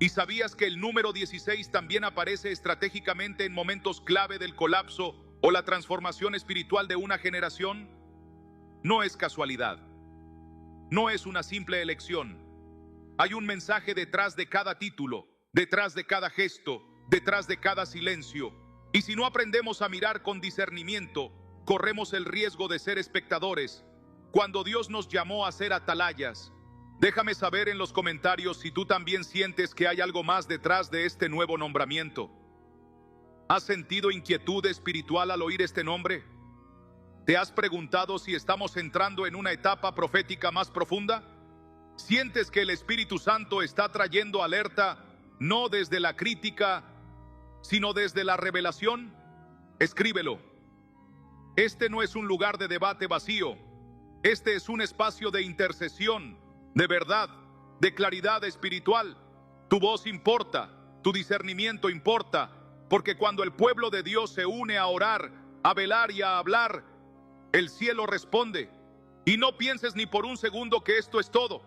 ¿Y sabías que el número 16 también aparece estratégicamente en momentos clave del colapso o la transformación espiritual de una generación? No es casualidad. No es una simple elección. Hay un mensaje detrás de cada título, detrás de cada gesto, detrás de cada silencio. Y si no aprendemos a mirar con discernimiento, corremos el riesgo de ser espectadores cuando Dios nos llamó a ser atalayas. Déjame saber en los comentarios si tú también sientes que hay algo más detrás de este nuevo nombramiento. ¿Has sentido inquietud espiritual al oír este nombre? ¿Te has preguntado si estamos entrando en una etapa profética más profunda? ¿Sientes que el Espíritu Santo está trayendo alerta, no desde la crítica, sino desde la revelación? Escríbelo. Este no es un lugar de debate vacío. Este es un espacio de intercesión, de verdad, de claridad espiritual. Tu voz importa, tu discernimiento importa, porque cuando el pueblo de Dios se une a orar, a velar y a hablar, el cielo responde. Y no pienses ni por un segundo que esto es todo.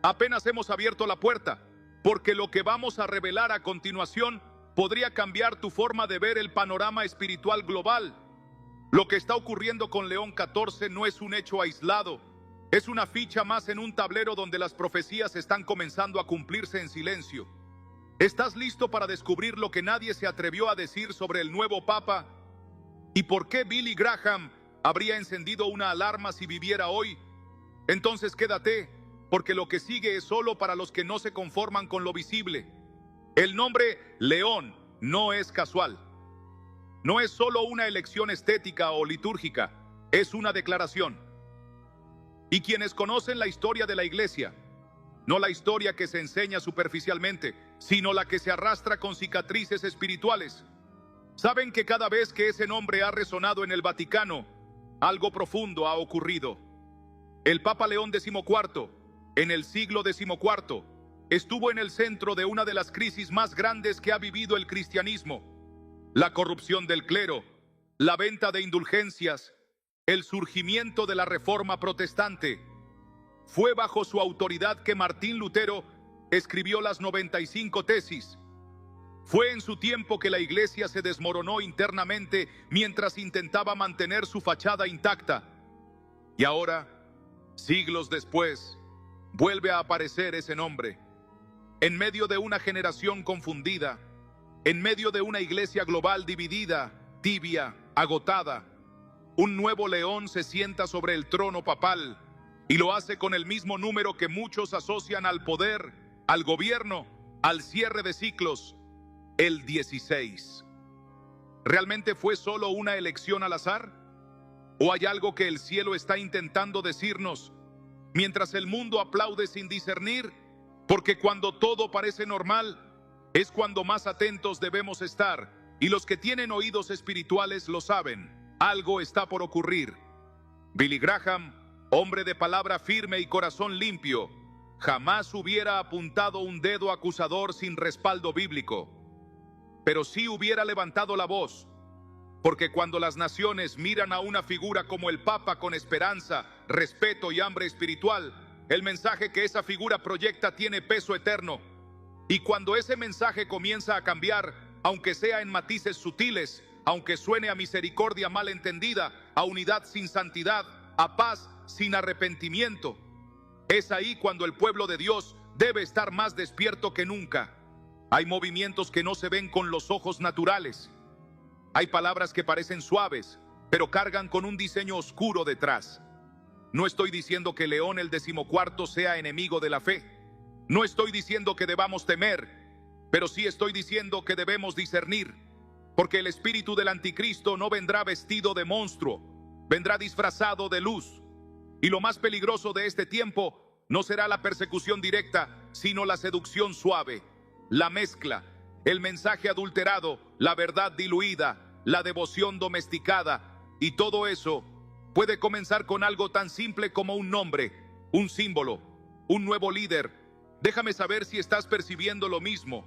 Apenas hemos abierto la puerta, porque lo que vamos a revelar a continuación podría cambiar tu forma de ver el panorama espiritual global. Lo que está ocurriendo con León 14 no es un hecho aislado. Es una ficha más en un tablero donde las profecías están comenzando a cumplirse en silencio. ¿Estás listo para descubrir lo que nadie se atrevió a decir sobre el nuevo Papa? ¿Y por qué Billy Graham habría encendido una alarma si viviera hoy? Entonces quédate, porque lo que sigue es solo para los que no se conforman con lo visible. El nombre León no es casual. No es solo una elección estética o litúrgica, es una declaración. Y quienes conocen la historia de la iglesia, no la historia que se enseña superficialmente, sino la que se arrastra con cicatrices espirituales, saben que cada vez que ese nombre ha resonado en el Vaticano, algo profundo ha ocurrido. El Papa León XIV, en el siglo XIV, estuvo en el centro de una de las crisis más grandes que ha vivido el cristianismo: la corrupción del clero, la venta de indulgencias, el surgimiento de la Reforma Protestante. Fue bajo su autoridad que Martín Lutero escribió las 95 tesis. Fue en su tiempo que la iglesia se desmoronó internamente mientras intentaba mantener su fachada intacta. Y ahora, siglos después, vuelve a aparecer ese nombre. En medio de una generación confundida, en medio de una iglesia global dividida, tibia, agotada, un nuevo león se sienta sobre el trono papal y lo hace con el mismo número que muchos asocian al poder, al gobierno, al cierre de ciclos: el 16. ¿Realmente fue solo una elección al azar? ¿O hay algo que el cielo está intentando decirnos mientras el mundo aplaude sin discernir? Porque cuando todo parece normal, es cuando más atentos debemos estar, y los que tienen oídos espirituales lo saben. Algo está por ocurrir. Billy Graham, hombre de palabra firme y corazón limpio, jamás hubiera apuntado un dedo acusador sin respaldo bíblico, pero sí hubiera levantado la voz, porque cuando las naciones miran a una figura como el Papa con esperanza, respeto y hambre espiritual, el mensaje que esa figura proyecta tiene peso eterno. Y cuando ese mensaje comienza a cambiar, aunque sea en matices sutiles, aunque suene a misericordia mal entendida, a unidad sin santidad, a paz sin arrepentimiento, es ahí cuando el pueblo de Dios debe estar más despierto que nunca. Hay movimientos que no se ven con los ojos naturales. Hay palabras que parecen suaves, pero cargan con un diseño oscuro detrás. No estoy diciendo que León el XIV sea enemigo de la fe. No estoy diciendo que debamos temer, pero sí estoy diciendo que debemos discernir. Porque el espíritu del anticristo no vendrá vestido de monstruo, vendrá disfrazado de luz. Y lo más peligroso de este tiempo no será la persecución directa, sino la seducción suave, la mezcla, el mensaje adulterado, la verdad diluida, la devoción domesticada. Y todo eso puede comenzar con algo tan simple como un nombre, un símbolo, un nuevo líder. Déjame saber si estás percibiendo lo mismo.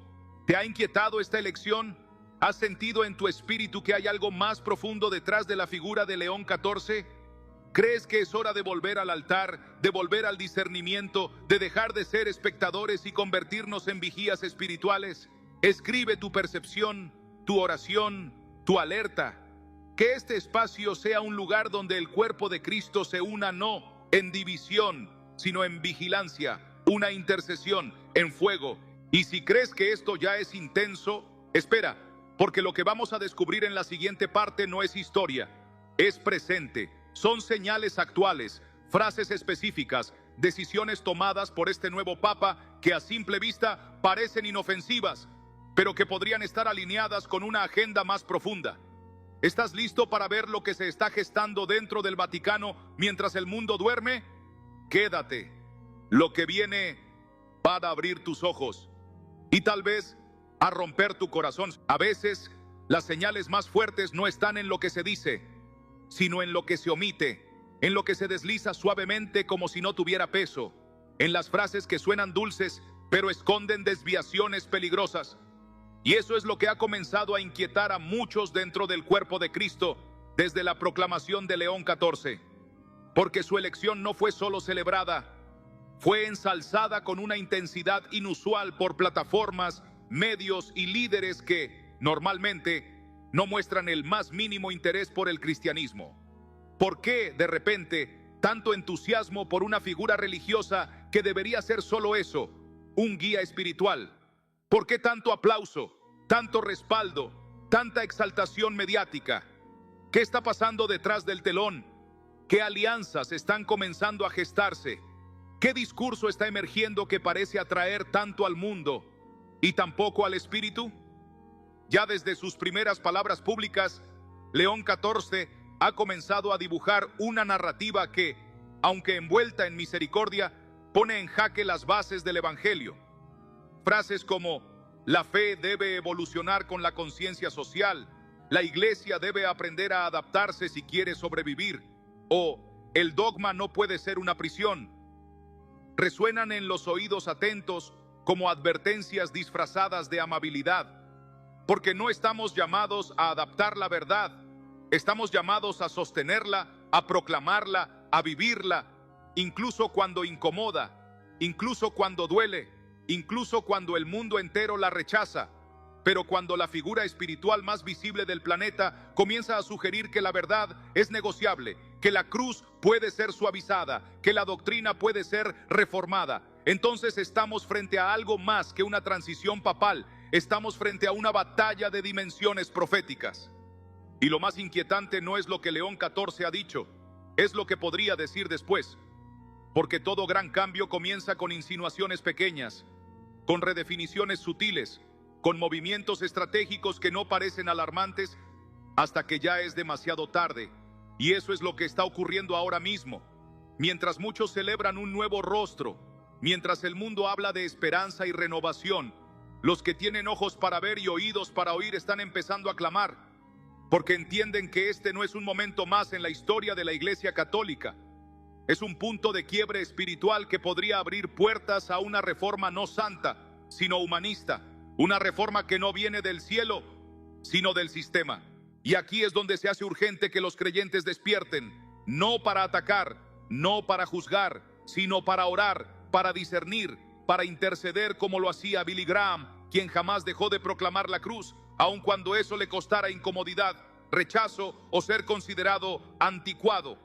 ¿Te ha inquietado esta elección? ¿Has sentido en tu espíritu que hay algo más profundo detrás de la figura de León XIV? ¿Crees que es hora de volver al altar, de volver al discernimiento, de dejar de ser espectadores y convertirnos en vigías espirituales? Escribe tu percepción, tu oración, tu alerta. Que este espacio sea un lugar donde el cuerpo de Cristo se una no en división, sino en vigilancia, una intercesión, en fuego. Y si crees que esto ya es intenso, espera, porque lo que vamos a descubrir en la siguiente parte no es historia, es presente. Son señales actuales, frases específicas, decisiones tomadas por este nuevo Papa que a simple vista parecen inofensivas, pero que podrían estar alineadas con una agenda más profunda. ¿Estás listo para ver lo que se está gestando dentro del Vaticano mientras el mundo duerme? Quédate. Lo que viene va a abrir tus ojos y tal vez a romper tu corazón. A veces, las señales más fuertes no están en lo que se dice, sino en lo que se omite, en lo que se desliza suavemente como si no tuviera peso, en las frases que suenan dulces, pero esconden desviaciones peligrosas. Y eso es lo que ha comenzado a inquietar a muchos dentro del cuerpo de Cristo desde la proclamación de León XIV, porque su elección no fue solo celebrada, fue ensalzada con una intensidad inusual por plataformas, medios y líderes que, normalmente, no muestran el más mínimo interés por el cristianismo. ¿Por qué, de repente, tanto entusiasmo por una figura religiosa que debería ser solo eso, un guía espiritual? ¿Por qué tanto aplauso, tanto respaldo, tanta exaltación mediática? ¿Qué está pasando detrás del telón? ¿Qué alianzas están comenzando a gestarse? ¿Qué discurso está emergiendo que parece atraer tanto al mundo y tampoco al espíritu? Ya desde sus primeras palabras públicas, León XIV ha comenzado a dibujar una narrativa que, aunque envuelta en misericordia, pone en jaque las bases del Evangelio. Frases como: la fe debe evolucionar con la conciencia social, la iglesia debe aprender a adaptarse si quiere sobrevivir, o el dogma no puede ser una prisión, resuenan en los oídos atentos como advertencias disfrazadas de amabilidad. Porque no estamos llamados a adaptar la verdad, estamos llamados a sostenerla, a proclamarla, a vivirla, incluso cuando incomoda, incluso cuando duele, incluso cuando el mundo entero la rechaza. Pero cuando la figura espiritual más visible del planeta comienza a sugerir que la verdad es negociable, que la cruz puede ser suavizada, que la doctrina puede ser reformada, entonces estamos frente a algo más que una transición papal. Estamos frente a una batalla de dimensiones proféticas. Y lo más inquietante no es lo que León XIV ha dicho, es lo que podría decir después. Porque todo gran cambio comienza con insinuaciones pequeñas, con redefiniciones sutiles, con movimientos estratégicos que no parecen alarmantes hasta que ya es demasiado tarde. Y eso es lo que está ocurriendo ahora mismo. Mientras muchos celebran un nuevo rostro, mientras el mundo habla de esperanza y renovación, los que tienen ojos para ver y oídos para oír están empezando a clamar, porque entienden que este no es un momento más en la historia de la Iglesia Católica. Es un punto de quiebre espiritual que podría abrir puertas a una reforma no santa, sino humanista, una reforma que no viene del cielo, sino del sistema. Y aquí es donde se hace urgente que los creyentes despierten, no para atacar, no para juzgar, sino para orar, para discernir, para interceder como lo hacía Billy Graham, quien jamás dejó de proclamar la cruz, aun cuando eso le costara incomodidad, rechazo o ser considerado anticuado.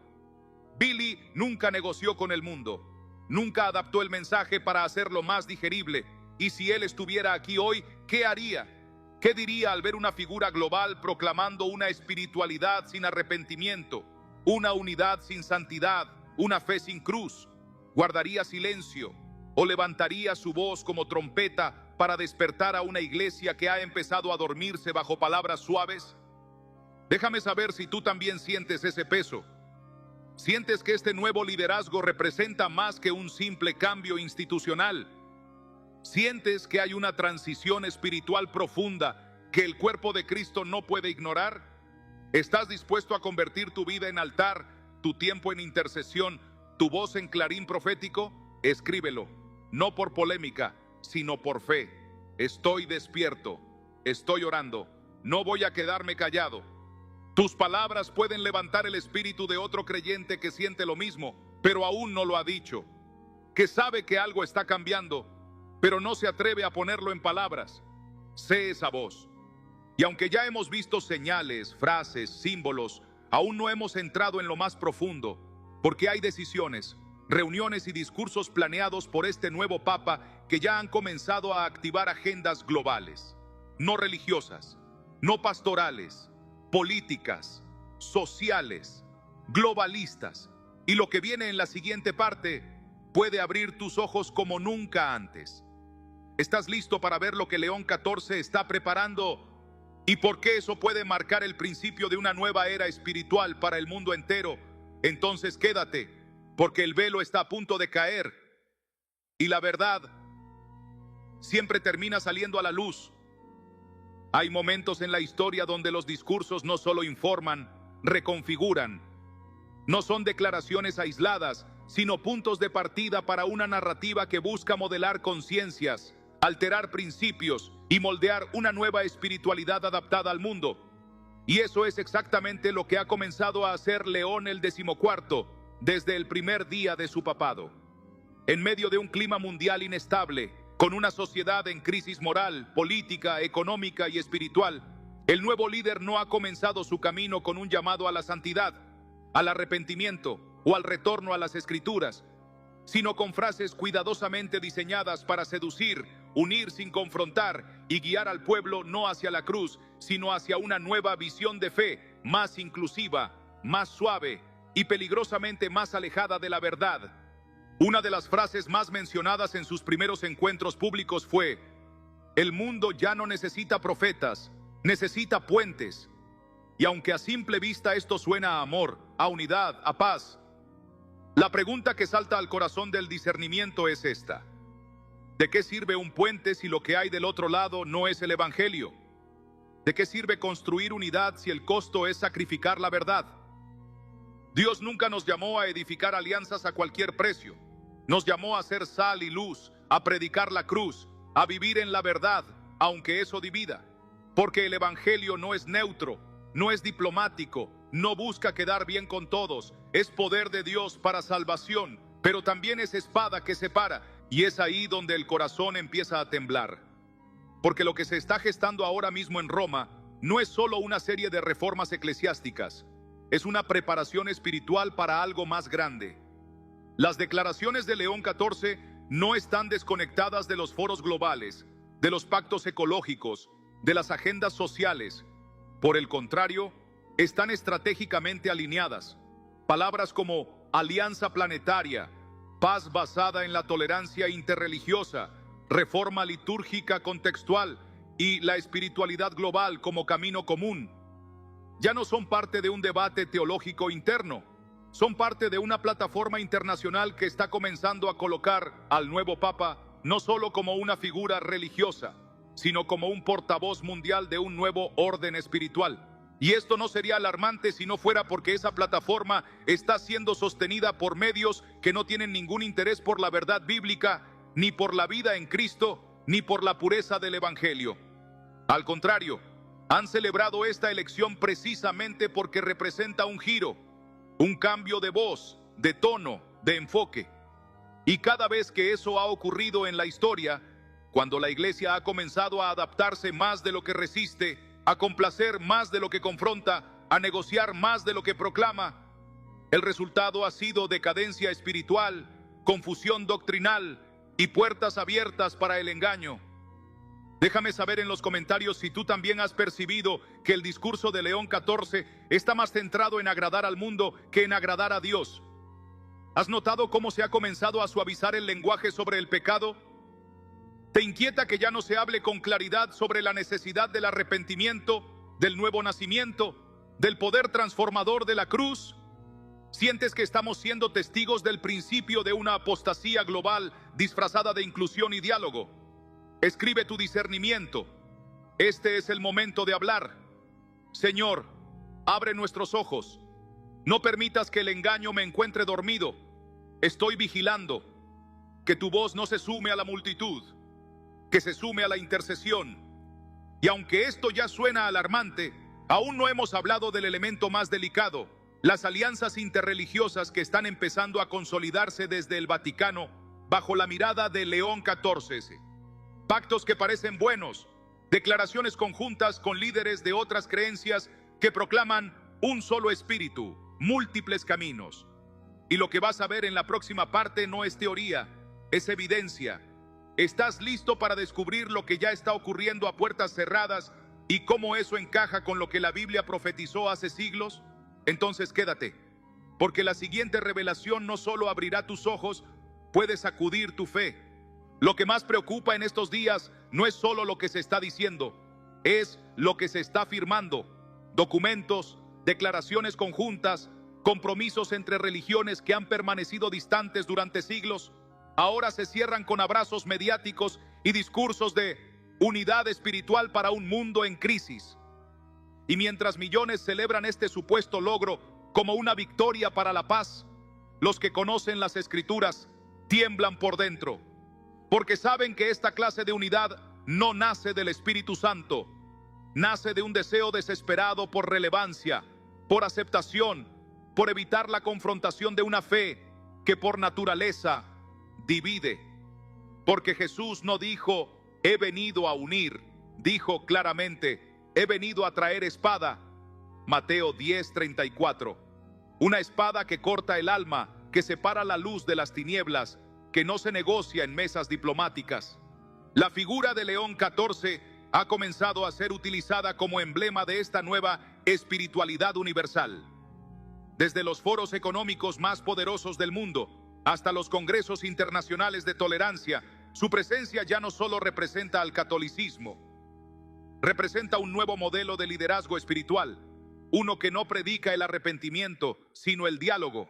Billy nunca negoció con el mundo, nunca adaptó el mensaje para hacerlo más digerible. Y si él estuviera aquí hoy, ¿qué haría? ¿Qué diría al ver una figura global proclamando una espiritualidad sin arrepentimiento, una unidad sin santidad, una fe sin cruz? ¿Guardaría silencio o levantaría su voz como trompeta para despertar a una iglesia que ha empezado a dormirse bajo palabras suaves? Déjame saber si tú también sientes ese peso. ¿Sientes que este nuevo liderazgo representa más que un simple cambio institucional? ¿Sientes que hay una transición espiritual profunda que el cuerpo de Cristo no puede ignorar? ¿Estás dispuesto a convertir tu vida en altar, tu tiempo en intercesión, tu voz en clarín profético? Escríbelo, no por polémica, sino por fe. Estoy despierto, estoy orando, no voy a quedarme callado. Tus palabras pueden levantar el espíritu de otro creyente que siente lo mismo, pero aún no lo ha dicho, que sabe que algo está cambiando, pero no se atreve a ponerlo en palabras. Sé esa voz. Y aunque ya hemos visto señales, frases, símbolos, aún no hemos entrado en lo más profundo, porque hay decisiones, reuniones y discursos planeados por este nuevo Papa que ya han comenzado a activar agendas globales, no religiosas, no pastorales, políticas, sociales, globalistas. Y lo que viene en la siguiente parte puede abrir tus ojos como nunca antes. ¿Estás listo para ver lo que León XIV está preparando y por qué eso puede marcar el principio de una nueva era espiritual para el mundo entero? Entonces quédate, porque el velo está a punto de caer y la verdad siempre termina saliendo a la luz. Hay momentos en la historia donde los discursos no solo informan, reconfiguran. No son declaraciones aisladas, sino puntos de partida para una narrativa que busca modelar conciencias, alterar principios y moldear una nueva espiritualidad adaptada al mundo. Y eso es exactamente lo que ha comenzado a hacer León el XIV desde el primer día de su papado. En medio de un clima mundial inestable, con una sociedad en crisis moral, política, económica y espiritual, el nuevo líder no ha comenzado su camino con un llamado a la santidad, al arrepentimiento o al retorno a las Escrituras, sino con frases cuidadosamente diseñadas para seducir, unir sin confrontar y guiar al pueblo no hacia la cruz, sino hacia una nueva visión de fe, más inclusiva, más suave y peligrosamente más alejada de la verdad. Una de las frases más mencionadas en sus primeros encuentros públicos fue: el mundo ya no necesita profetas, necesita puentes. Y aunque a simple vista esto suena a amor, a unidad, a paz, la pregunta que salta al corazón del discernimiento es esta: ¿de qué sirve un puente si lo que hay del otro lado no es el Evangelio? ¿De qué sirve construir unidad si el costo es sacrificar la verdad? Dios nunca nos llamó a edificar alianzas a cualquier precio. Nos llamó a ser sal y luz, a predicar la cruz, a vivir en la verdad, aunque eso divida. Porque el Evangelio no es neutro, no es diplomático, no busca quedar bien con todos, es poder de Dios para salvación, pero también es espada que separa, y es ahí donde el corazón empieza a temblar. Porque lo que se está gestando ahora mismo en Roma no es solo una serie de reformas eclesiásticas, es una preparación espiritual para algo más grande. Las declaraciones de León XIV no están desconectadas de los foros globales, de los pactos ecológicos, de las agendas sociales. Por el contrario, están estratégicamente alineadas. Palabras como alianza planetaria, paz basada en la tolerancia interreligiosa, reforma litúrgica contextual y la espiritualidad global como camino común ya no son parte de un debate teológico interno, son parte de una plataforma internacional que está comenzando a colocar al nuevo Papa no solo como una figura religiosa, sino como un portavoz mundial de un nuevo orden espiritual. Y esto no sería alarmante si no fuera porque esa plataforma está siendo sostenida por medios que no tienen ningún interés por la verdad bíblica, ni por la vida en Cristo, ni por la pureza del Evangelio. Al contrario, han celebrado esta elección precisamente porque representa un giro, un cambio de voz, de tono, de enfoque. Y cada vez que eso ha ocurrido en la historia, cuando la Iglesia ha comenzado a adaptarse más de lo que resiste, a complacer más de lo que confronta, a negociar más de lo que proclama, el resultado ha sido decadencia espiritual, confusión doctrinal y puertas abiertas para el engaño. Déjame saber en los comentarios si tú también has percibido que el discurso de León XIV está más centrado en agradar al mundo que en agradar a Dios. ¿Has notado cómo se ha comenzado a suavizar el lenguaje sobre el pecado? ¿Te inquieta que ya no se hable con claridad sobre la necesidad del arrepentimiento, del nuevo nacimiento, del poder transformador de la cruz? ¿Sientes que estamos siendo testigos del principio de una apostasía global disfrazada de inclusión y diálogo? Escribe tu discernimiento. Este es el momento de hablar. Señor, abre nuestros ojos. No permitas que el engaño me encuentre dormido. Estoy vigilando. Que tu voz no se sume a la multitud, que se sume a la intercesión. Y aunque esto ya suena alarmante, Aún no hemos hablado del elemento más delicado, las alianzas interreligiosas que están empezando a consolidarse desde el Vaticano bajo la mirada de León XIV. Pactos que parecen buenos, declaraciones conjuntas con líderes de otras creencias que proclaman un solo espíritu, múltiples caminos. Y lo que vas a ver en la próxima parte no es teoría, es evidencia. ¿Estás listo para descubrir lo que ya está ocurriendo a puertas cerradas y cómo eso encaja con lo que la Biblia profetizó hace siglos? Entonces quédate, porque la siguiente revelación no solo abrirá tus ojos, puede sacudir tu fe. Lo que más preocupa en estos días no es solo lo que se está diciendo, es lo que se está firmando. Documentos, declaraciones conjuntas, compromisos entre religiones que han permanecido distantes durante siglos, ahora se cierran con abrazos mediáticos y discursos de unidad espiritual para un mundo en crisis. Y mientras millones celebran este supuesto logro como una victoria para la paz, los que conocen las Escrituras tiemblan por dentro, porque saben que esta clase de unidad no nace del Espíritu Santo, nace de un deseo desesperado por relevancia, por aceptación, por evitar la confrontación de una fe que por naturaleza divide. Porque Jesús no dijo, he venido a unir, dijo claramente, he venido a traer espada. Mateo 10:34. Una espada que corta el alma, que separa la luz de las tinieblas, que no se negocia en mesas diplomáticas. La figura de León XIV ha comenzado a ser utilizada como emblema de esta nueva espiritualidad universal. Desde los foros económicos más poderosos del mundo hasta los congresos internacionales de tolerancia, su presencia ya no solo representa al catolicismo, representa un nuevo modelo de liderazgo espiritual, uno que no predica el arrepentimiento, sino el diálogo,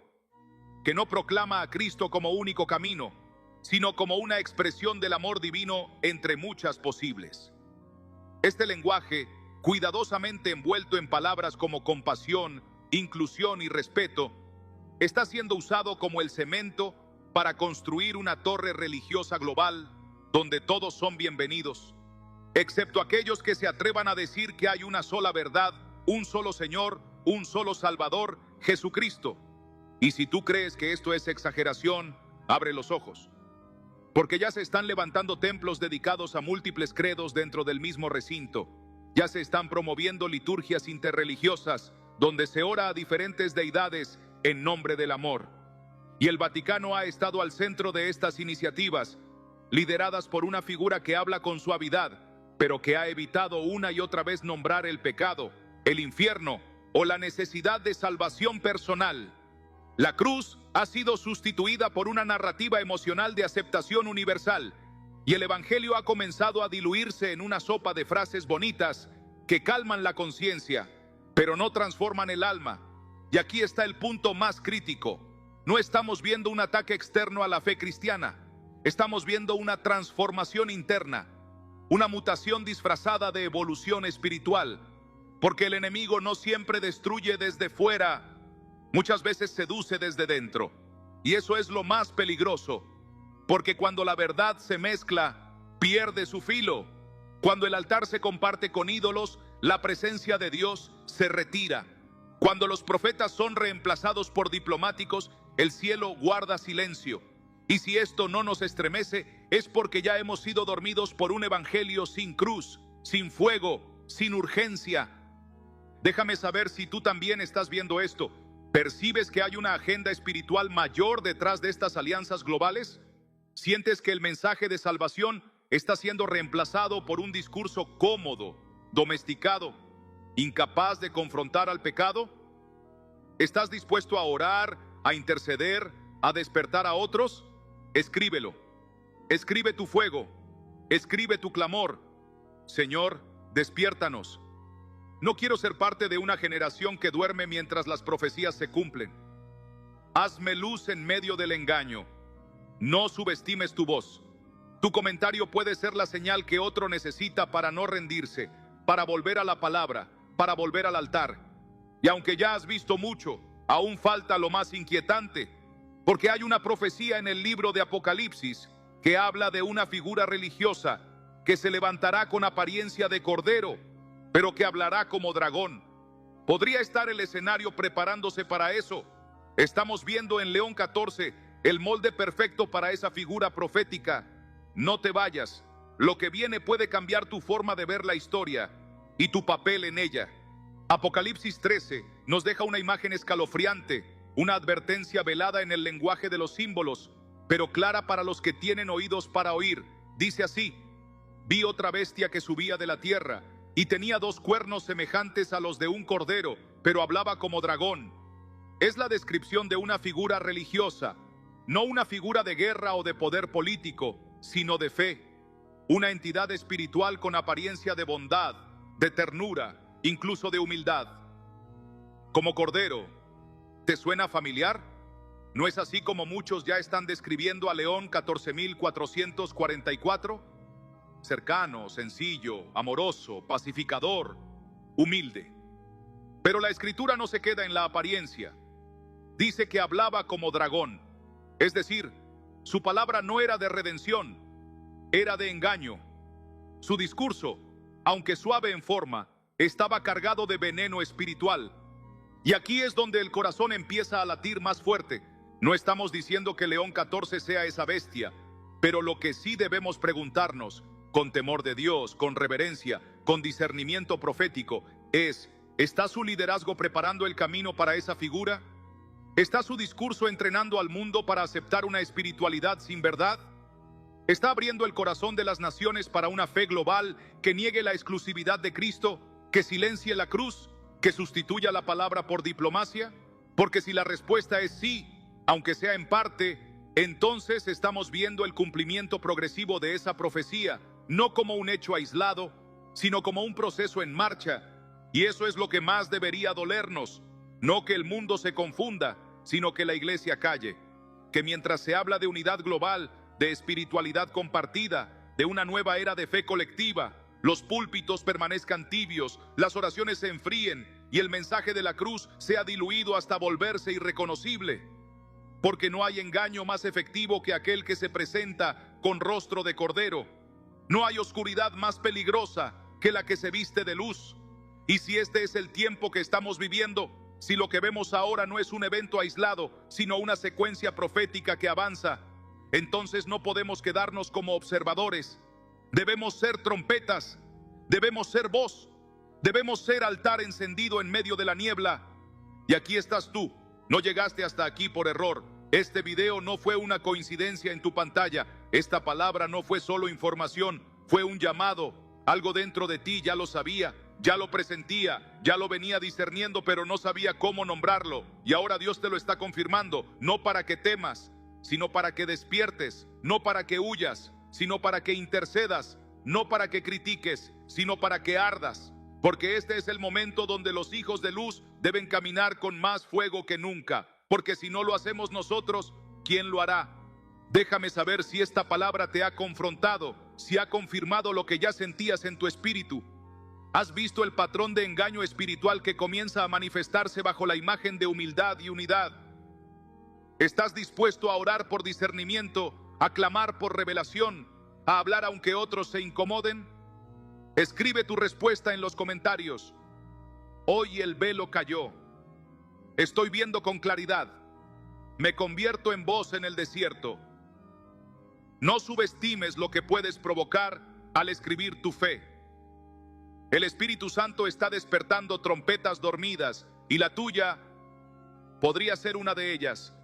que no proclama a Cristo como único camino, sino como una expresión del amor divino entre muchas posibles. Este lenguaje, cuidadosamente envuelto en palabras como compasión, inclusión y respeto, está siendo usado como el cemento para construir una torre religiosa global donde todos son bienvenidos, excepto aquellos que se atrevan a decir que hay una sola verdad, un solo Señor, un solo Salvador, Jesucristo. Y si tú crees que esto es exageración, abre los ojos, porque ya se están levantando templos dedicados a múltiples credos dentro del mismo recinto. Ya se están promoviendo liturgias interreligiosas donde se ora a diferentes deidades en nombre del amor. Y el Vaticano ha estado al centro de estas iniciativas, lideradas por una figura que habla con suavidad, pero que ha evitado una y otra vez nombrar el pecado, el infierno o la necesidad de salvación personal. La cruz ha sido sustituida por una narrativa emocional de aceptación universal, y el Evangelio ha comenzado a diluirse en una sopa de frases bonitas que calman la conciencia, pero no transforman el alma. Y aquí está el punto más crítico. No estamos viendo un ataque externo a la fe cristiana, estamos viendo una transformación interna, una mutación disfrazada de evolución espiritual, porque el enemigo no siempre destruye desde fuera, muchas veces seduce desde dentro. Y eso es lo más peligroso, porque cuando la verdad se mezcla, pierde su filo. Cuando el altar se comparte con ídolos, la presencia de Dios se retira. Cuando los profetas son reemplazados por diplomáticos, el cielo guarda silencio. Y si esto no nos estremece, es porque ya hemos sido dormidos por un evangelio sin cruz, sin fuego, sin urgencia. Déjame saber si tú también estás viendo esto. ¿Percibes que hay una agenda espiritual mayor detrás de estas alianzas globales? ¿Sientes que el mensaje de salvación está siendo reemplazado por un discurso cómodo, domesticado, incapaz de confrontar al pecado? ¿Estás dispuesto a orar, a interceder, a despertar a otros? Escríbelo. Escribe tu fuego. Escribe tu clamor. Señor, despiértanos. No quiero ser parte de una generación que duerme mientras las profecías se cumplen. Hazme luz en medio del engaño. No subestimes tu voz. Tu comentario puede ser la señal que otro necesita para no rendirse, para volver a la palabra, para volver al altar. Y aunque ya has visto mucho, aún falta lo más inquietante, porque hay una profecía en el libro de Apocalipsis que habla de una figura religiosa que se levantará con apariencia de cordero, pero que hablará como dragón. Podría estar el escenario preparándose para eso. Estamos viendo en León 14 el molde perfecto para esa figura profética. No te vayas. Lo que viene puede cambiar tu forma de ver la historia y tu papel en ella. Apocalipsis 13 nos deja una imagen escalofriante, una advertencia velada en el lenguaje de los símbolos, pero clara para los que tienen oídos para oír. Dice así: vi otra bestia que subía de la tierra, y tenía 2 cuernos semejantes a los de un cordero, pero hablaba como dragón. Es la descripción de una figura religiosa, no una figura de guerra o de poder político, sino de fe. Una entidad espiritual con apariencia de bondad, de ternura, incluso de humildad. Como cordero, ¿te suena familiar? ¿No es así como muchos ya están describiendo a León 14.444? Cercano, sencillo, amoroso, pacificador, humilde. Pero la escritura no se queda en la apariencia. Dice que hablaba como dragón, es decir, su palabra no era de redención, era de engaño. Su discurso, aunque suave en forma, estaba cargado de veneno espiritual. Y aquí es donde el corazón empieza a latir más fuerte. No estamos diciendo que León 14 sea esa bestia, pero lo que sí debemos preguntarnos, con temor de Dios, con reverencia, con discernimiento profético, es: ¿está su liderazgo preparando el camino para esa figura? ¿Está su discurso entrenando al mundo para aceptar una espiritualidad sin verdad? ¿Está abriendo el corazón de las naciones para una fe global que niegue la exclusividad de Cristo, que silencie la cruz, que sustituya la palabra por diplomacia? Porque si la respuesta es sí, aunque sea en parte, entonces estamos viendo el cumplimiento progresivo de esa profecía, no como un hecho aislado, sino como un proceso en marcha. Y eso es lo que más debería dolernos. No que el mundo se confunda, sino que la iglesia calle. Que mientras se habla de unidad global, de espiritualidad compartida, de una nueva era de fe colectiva, los púlpitos permanezcan tibios, las oraciones se enfríen y el mensaje de la cruz sea diluido hasta volverse irreconocible. Porque no hay engaño más efectivo que aquel que se presenta con rostro de cordero. No hay oscuridad más peligrosa que la que se viste de luz. Y si este es el tiempo que estamos viviendo, si lo que vemos ahora no es un evento aislado, sino una secuencia profética que avanza, entonces no podemos quedarnos como observadores. Debemos ser trompetas, debemos ser voz, debemos ser altar encendido en medio de la niebla. Y aquí estás tú, no llegaste hasta aquí por error. Este video no fue una coincidencia en tu pantalla. Esta palabra no fue solo información, fue un llamado. Algo dentro de ti ya lo sabía, ya lo presentía, ya lo venía discerniendo, pero no sabía cómo nombrarlo. Y ahora Dios te lo está confirmando, no para que temas, sino para que despiertes, no para que huyas, sino para que intercedas, no para que critiques, sino para que ardas. Porque este es el momento donde los hijos de luz deben caminar con más fuego que nunca. Porque si no lo hacemos nosotros, ¿quién lo hará? Déjame saber si esta palabra te ha confrontado, si ha confirmado lo que ya sentías en tu espíritu. ¿Has visto el patrón de engaño espiritual que comienza a manifestarse bajo la imagen de humildad y unidad? ¿Estás dispuesto a orar por discernimiento, a clamar por revelación, a hablar aunque otros se incomoden? Escribe tu respuesta en los comentarios. Hoy el velo cayó. Estoy viendo con claridad. Me convierto en voz en el desierto. No subestimes lo que puedes provocar al escribir tu fe. El Espíritu Santo está despertando trompetas dormidas y la tuya podría ser una de ellas.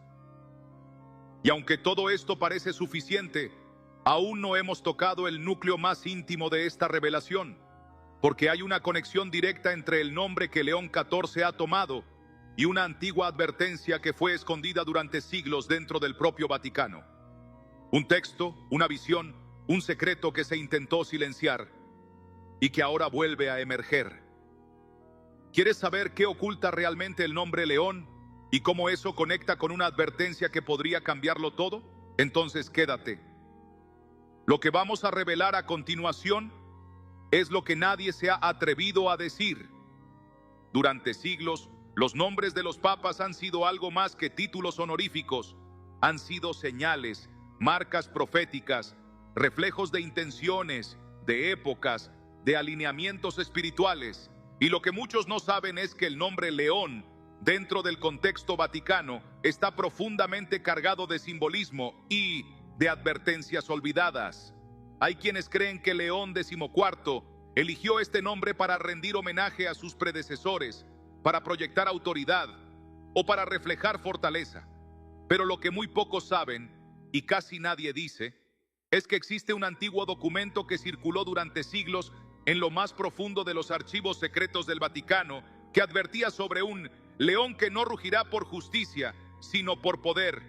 Y aunque todo esto parece suficiente, aún no hemos tocado el núcleo más íntimo de esta revelación, porque hay una conexión directa entre el nombre que León 14 ha tomado y una antigua advertencia que fue escondida durante siglos dentro del propio Vaticano. Un texto, una visión, un secreto que se intentó silenciar y que ahora vuelve a emerger. ¿Quieres saber qué oculta realmente el nombre León y cómo eso conecta con una advertencia que podría cambiarlo todo? Entonces quédate. Lo que vamos a revelar a continuación es lo que nadie se ha atrevido a decir. Durante siglos, los nombres de los papas han sido algo más que títulos honoríficos. Han sido señales, marcas proféticas, reflejos de intenciones, de épocas, de alineamientos espirituales. Y lo que muchos no saben es que el nombre León, dentro del contexto vaticano, está profundamente cargado de simbolismo y de advertencias olvidadas. Hay quienes creen que León XIV eligió este nombre para rendir homenaje a sus predecesores, para proyectar autoridad o para reflejar fortaleza. Pero lo que muy pocos saben, y casi nadie dice, es que existe un antiguo documento que circuló durante siglos en lo más profundo de los archivos secretos del Vaticano, que advertía sobre un león que no rugirá por justicia, sino por poder.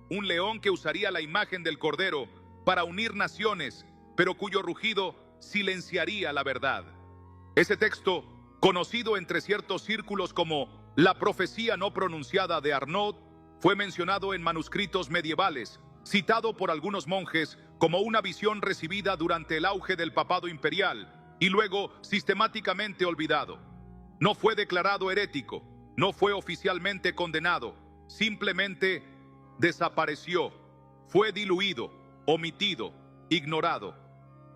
Un león que usaría la imagen del Cordero para unir naciones, pero cuyo rugido silenciaría la verdad. Ese texto, conocido entre ciertos círculos como la profecía no pronunciada de Arnaud, fue mencionado en manuscritos medievales, citado por algunos monjes como una visión recibida durante el auge del papado imperial y luego sistemáticamente olvidado. No fue declarado herético, no fue oficialmente condenado, simplemente desapareció, fue diluido, omitido, ignorado,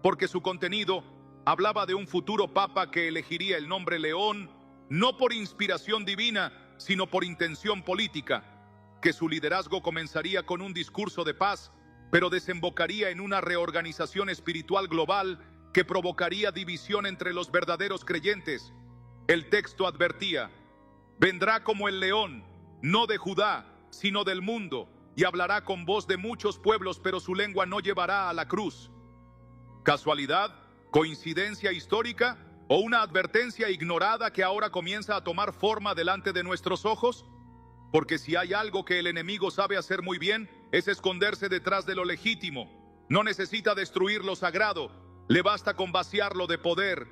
porque su contenido hablaba de un futuro papa que elegiría el nombre León no por inspiración divina, sino por intención política, que su liderazgo comenzaría con un discurso de paz, pero desembocaría en una reorganización espiritual global que provocaría división entre los verdaderos creyentes. El texto advertía: vendrá como el león, no de Judá, sino del mundo, y hablará con voz de muchos pueblos, pero su lengua no llevará a la cruz. ¿Casualidad? ¿Coincidencia histórica? ¿O una advertencia ignorada que ahora comienza a tomar forma delante de nuestros ojos? Porque si hay algo que el enemigo sabe hacer muy bien, es esconderse detrás de lo legítimo. No necesita destruir lo sagrado, le basta con vaciarlo de poder.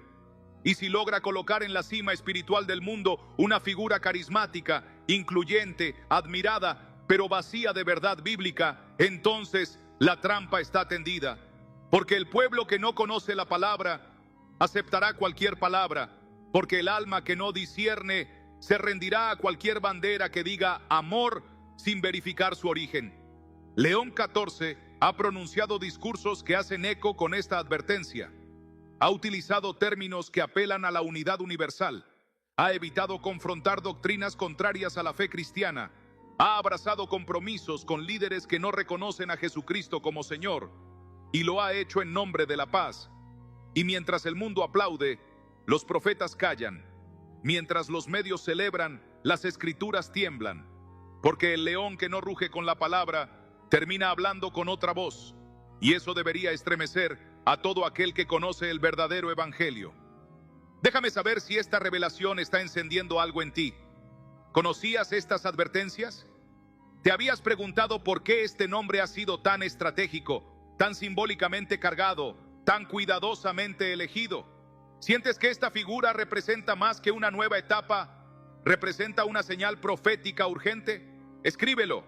Y si logra colocar en la cima espiritual del mundo una figura carismática, incluyente, admirada, pero vacía de verdad bíblica, entonces la trampa está tendida. Porque el pueblo que no conoce la palabra aceptará cualquier palabra, porque el alma que no discierne se rendirá a cualquier bandera que diga amor sin verificar su origen. León XIV ha pronunciado discursos que hacen eco con esta advertencia. Ha utilizado términos que apelan a la unidad universal. Ha evitado confrontar doctrinas contrarias a la fe cristiana. Ha abrazado compromisos con líderes que no reconocen a Jesucristo como Señor. Y lo ha hecho en nombre de la paz. Y mientras el mundo aplaude, los profetas callan. Mientras los medios celebran, las escrituras tiemblan. Porque el león que no ruge con la palabra termina hablando con otra voz. Y eso debería estremecer a todo aquel que conoce el verdadero evangelio. Déjame saber si esta revelación está encendiendo algo en ti. ¿Conocías estas advertencias? ¿Te habías preguntado por qué este nombre ha sido tan estratégico, tan simbólicamente cargado, tan cuidadosamente elegido? ¿Sientes que esta figura representa más que una nueva etapa? ¿Representa una señal profética urgente? Escríbelo.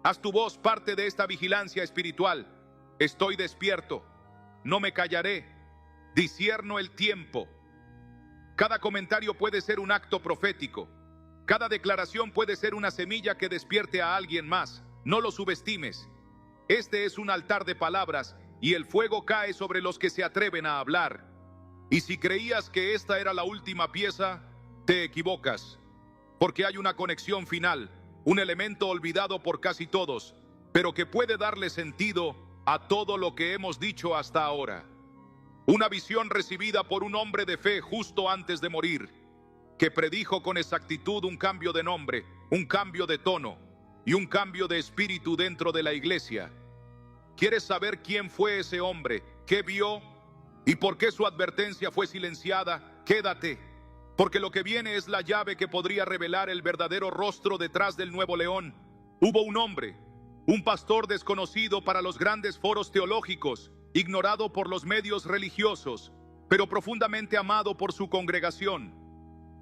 Haz tu voz parte de esta vigilancia espiritual. Estoy despierto. No me callaré. Discierno el tiempo. Cada comentario puede ser un acto profético. Cada declaración puede ser una semilla que despierte a alguien más. No lo subestimes. Este es un altar de palabras y el fuego cae sobre los que se atreven a hablar. Y si creías que esta era la última pieza, te equivocas. Porque hay una conexión final, un elemento olvidado por casi todos, pero que puede darle sentido a todo lo que hemos dicho hasta ahora. Una visión recibida por un hombre de fe justo antes de morir, que predijo con exactitud un cambio de nombre, un cambio de tono y un cambio de espíritu dentro de la iglesia. ¿Quieres saber quién fue ese hombre? ¿Qué vio? ¿Y por qué su advertencia fue silenciada? Quédate, porque lo que viene es la llave que podría revelar el verdadero rostro detrás del nuevo león. Hubo un hombre, un pastor desconocido para los grandes foros teológicos, ignorado por los medios religiosos, pero profundamente amado por su congregación.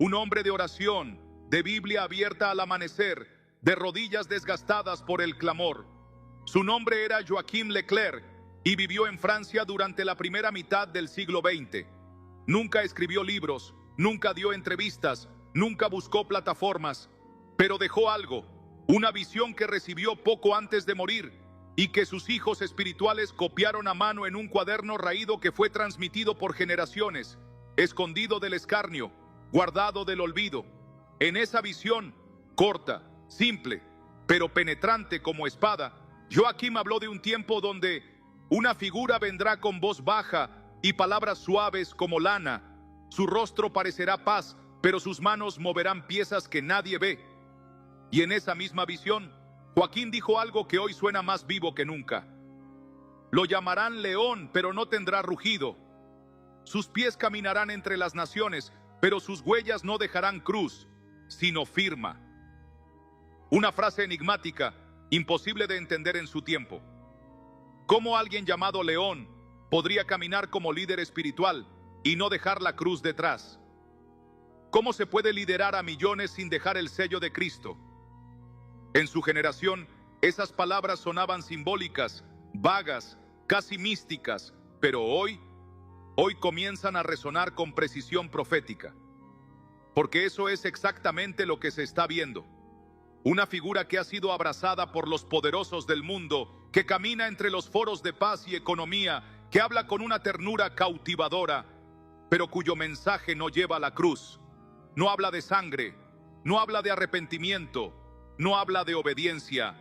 Un hombre de oración, de Biblia abierta al amanecer, de rodillas desgastadas por el clamor. Su nombre era Joachim Leclerc y vivió en Francia durante la primera mitad del siglo XX. Nunca escribió libros, nunca dio entrevistas, nunca buscó plataformas, pero dejó algo, una visión que recibió poco antes de morir y que sus hijos espirituales copiaron a mano en un cuaderno raído que fue transmitido por generaciones, escondido del escarnio, guardado del olvido. En esa visión, corta, simple, pero penetrante como espada, Joaquín habló de un tiempo donde una figura vendrá con voz baja y palabras suaves como lana. Su rostro parecerá paz, pero sus manos moverán piezas que nadie ve. Y en esa misma visión, Joaquín dijo algo que hoy suena más vivo que nunca. Lo llamarán león, pero no tendrá rugido. Sus pies caminarán entre las naciones, pero sus huellas no dejarán cruz, sino firma. Una frase enigmática, imposible de entender en su tiempo. ¿Cómo alguien llamado León podría caminar como líder espiritual y no dejar la cruz detrás? ¿Cómo se puede liderar a millones sin dejar el sello de Cristo? En su generación, esas palabras sonaban simbólicas, vagas, casi místicas, pero hoy comienzan a resonar con precisión profética. Porque eso es exactamente lo que se está viendo. Una figura que ha sido abrazada por los poderosos del mundo, que camina entre los foros de paz y economía, que habla con una ternura cautivadora, pero cuyo mensaje no lleva la cruz. No habla de sangre, no habla de arrepentimiento, no habla de obediencia.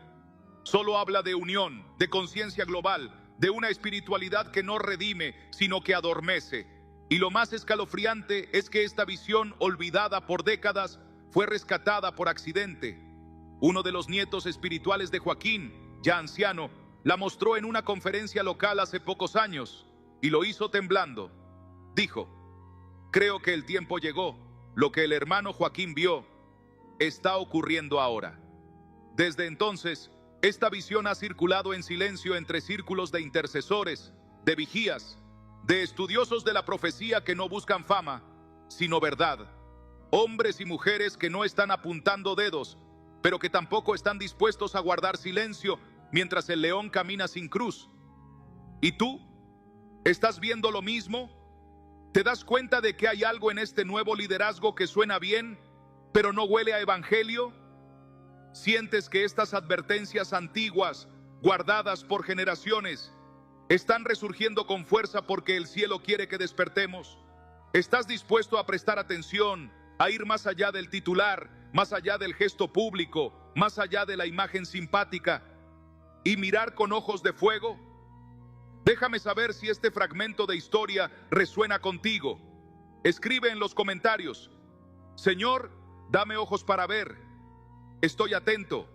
Solo habla de unión, de conciencia global, de una espiritualidad que no redime, sino que adormece. Y lo más escalofriante es que esta visión, olvidada por décadas, fue rescatada por accidente. Uno de los nietos espirituales de Joaquín, ya anciano, la mostró en una conferencia local hace pocos años, y lo hizo temblando. Dijo: creo que el tiempo llegó. Lo que el hermano Joaquín vio está ocurriendo ahora. Desde entonces, esta visión ha circulado en silencio entre círculos de intercesores, de vigías, de estudiosos de la profecía que no buscan fama, sino verdad. Hombres y mujeres que no están apuntando dedos, pero que tampoco están dispuestos a guardar silencio mientras el león camina sin cruz. ¿Y tú? ¿Estás viendo lo mismo? ¿Te das cuenta de que hay algo en este nuevo liderazgo que suena bien, pero no huele a evangelio? ¿Sientes que estas advertencias antiguas, guardadas por generaciones, están resurgiendo con fuerza porque el cielo quiere que despertemos? ¿Estás dispuesto a prestar atención, a ir más allá del titular, más allá del gesto público, más allá de la imagen simpática, y mirar con ojos de fuego? Déjame saber si este fragmento de historia resuena contigo. Escribe en los comentarios: Señor, dame ojos para ver. Estoy atento.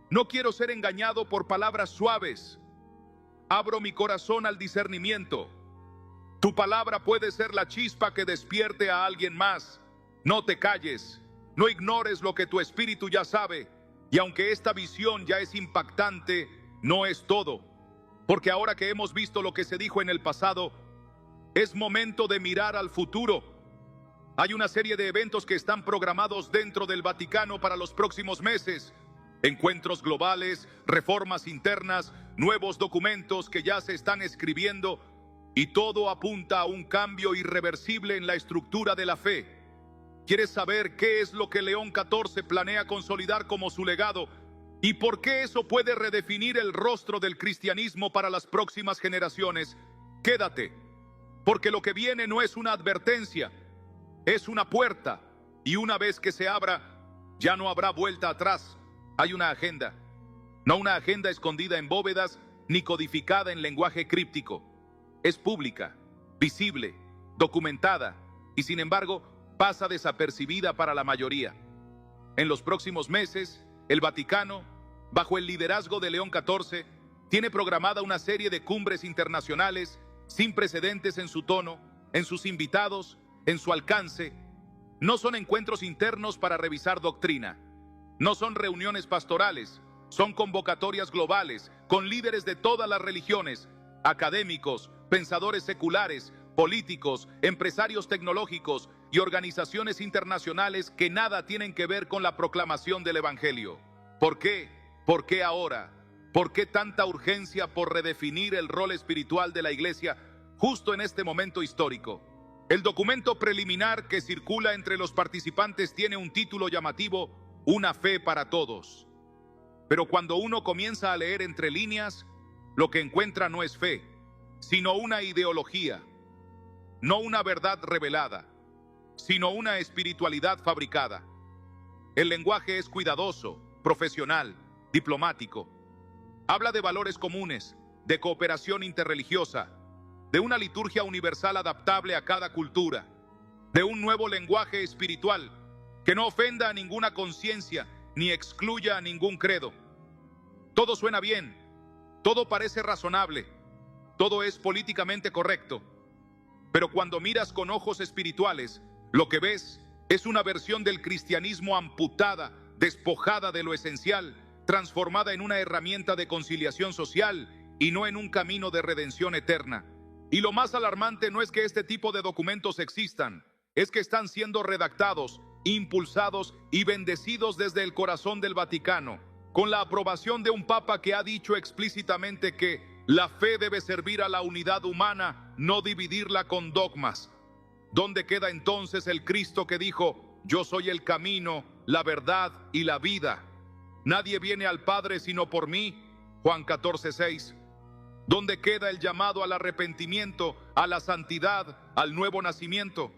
No quiero ser engañado por palabras suaves. Abro mi corazón al discernimiento. Tu palabra puede ser la chispa que despierte a alguien más. No te calles. No ignores lo que tu espíritu ya sabe. Y aunque esta visión ya es impactante, no es todo. Porque ahora que hemos visto lo que se dijo en el pasado, es momento de mirar al futuro. Hay una serie de eventos que están programados dentro del Vaticano para los próximos meses. Encuentros globales, reformas internas, nuevos documentos que ya se están escribiendo, y todo apunta a un cambio irreversible en la estructura de la fe. ¿Quieres saber qué es lo que León XIV planea consolidar como su legado? ¿Y por qué eso puede redefinir el rostro del cristianismo para las próximas generaciones? Quédate, porque lo que viene no es una advertencia, es una puerta, y una vez que se abra, ya no habrá vuelta atrás. Hay una agenda, no una agenda escondida en bóvedas ni codificada en lenguaje críptico. Es pública, visible, documentada, y sin embargo, pasa desapercibida para la mayoría. En los próximos meses, el Vaticano, bajo el liderazgo de León XIV, tiene programada una serie de cumbres internacionales sin precedentes en su tono, en sus invitados, en su alcance. No son encuentros internos para revisar doctrina. No son reuniones pastorales. Son convocatorias globales con líderes de todas las religiones, académicos, pensadores seculares, políticos, empresarios tecnológicos y organizaciones internacionales que nada tienen que ver con la proclamación del Evangelio. ¿Por qué? ¿Por qué ahora? ¿Por qué tanta urgencia por redefinir el rol espiritual de la Iglesia justo en este momento histórico? El documento preliminar que circula entre los participantes tiene un título llamativo: Una fe para todos. Pero cuando uno comienza a leer entre líneas, lo que encuentra no es fe, sino una ideología, no una verdad revelada. sino una espiritualidad fabricada. El lenguaje es cuidadoso, profesional, diplomático. Habla de valores comunes, de cooperación interreligiosa, de una liturgia universal adaptable a cada cultura, de un nuevo lenguaje espiritual que no ofenda a ninguna conciencia ni excluya a ningún credo. Todo suena bien, todo parece razonable, todo es políticamente correcto, pero cuando miras con ojos espirituales, lo que ves es una versión del cristianismo amputada, despojada de lo esencial, transformada en una herramienta de conciliación social y no en un camino de redención eterna. Y lo más alarmante no es que este tipo de documentos existan, es que están siendo redactados, impulsados y bendecidos desde el corazón del Vaticano, con la aprobación de un papa que ha dicho explícitamente que la fe debe servir a la unidad humana, no dividirla con dogmas. ¿Dónde queda entonces el Cristo que dijo: yo soy el camino, la verdad y la vida? Nadie viene al Padre sino por mí. Juan 14:6. ¿Dónde queda el llamado al arrepentimiento, a la santidad, al nuevo nacimiento?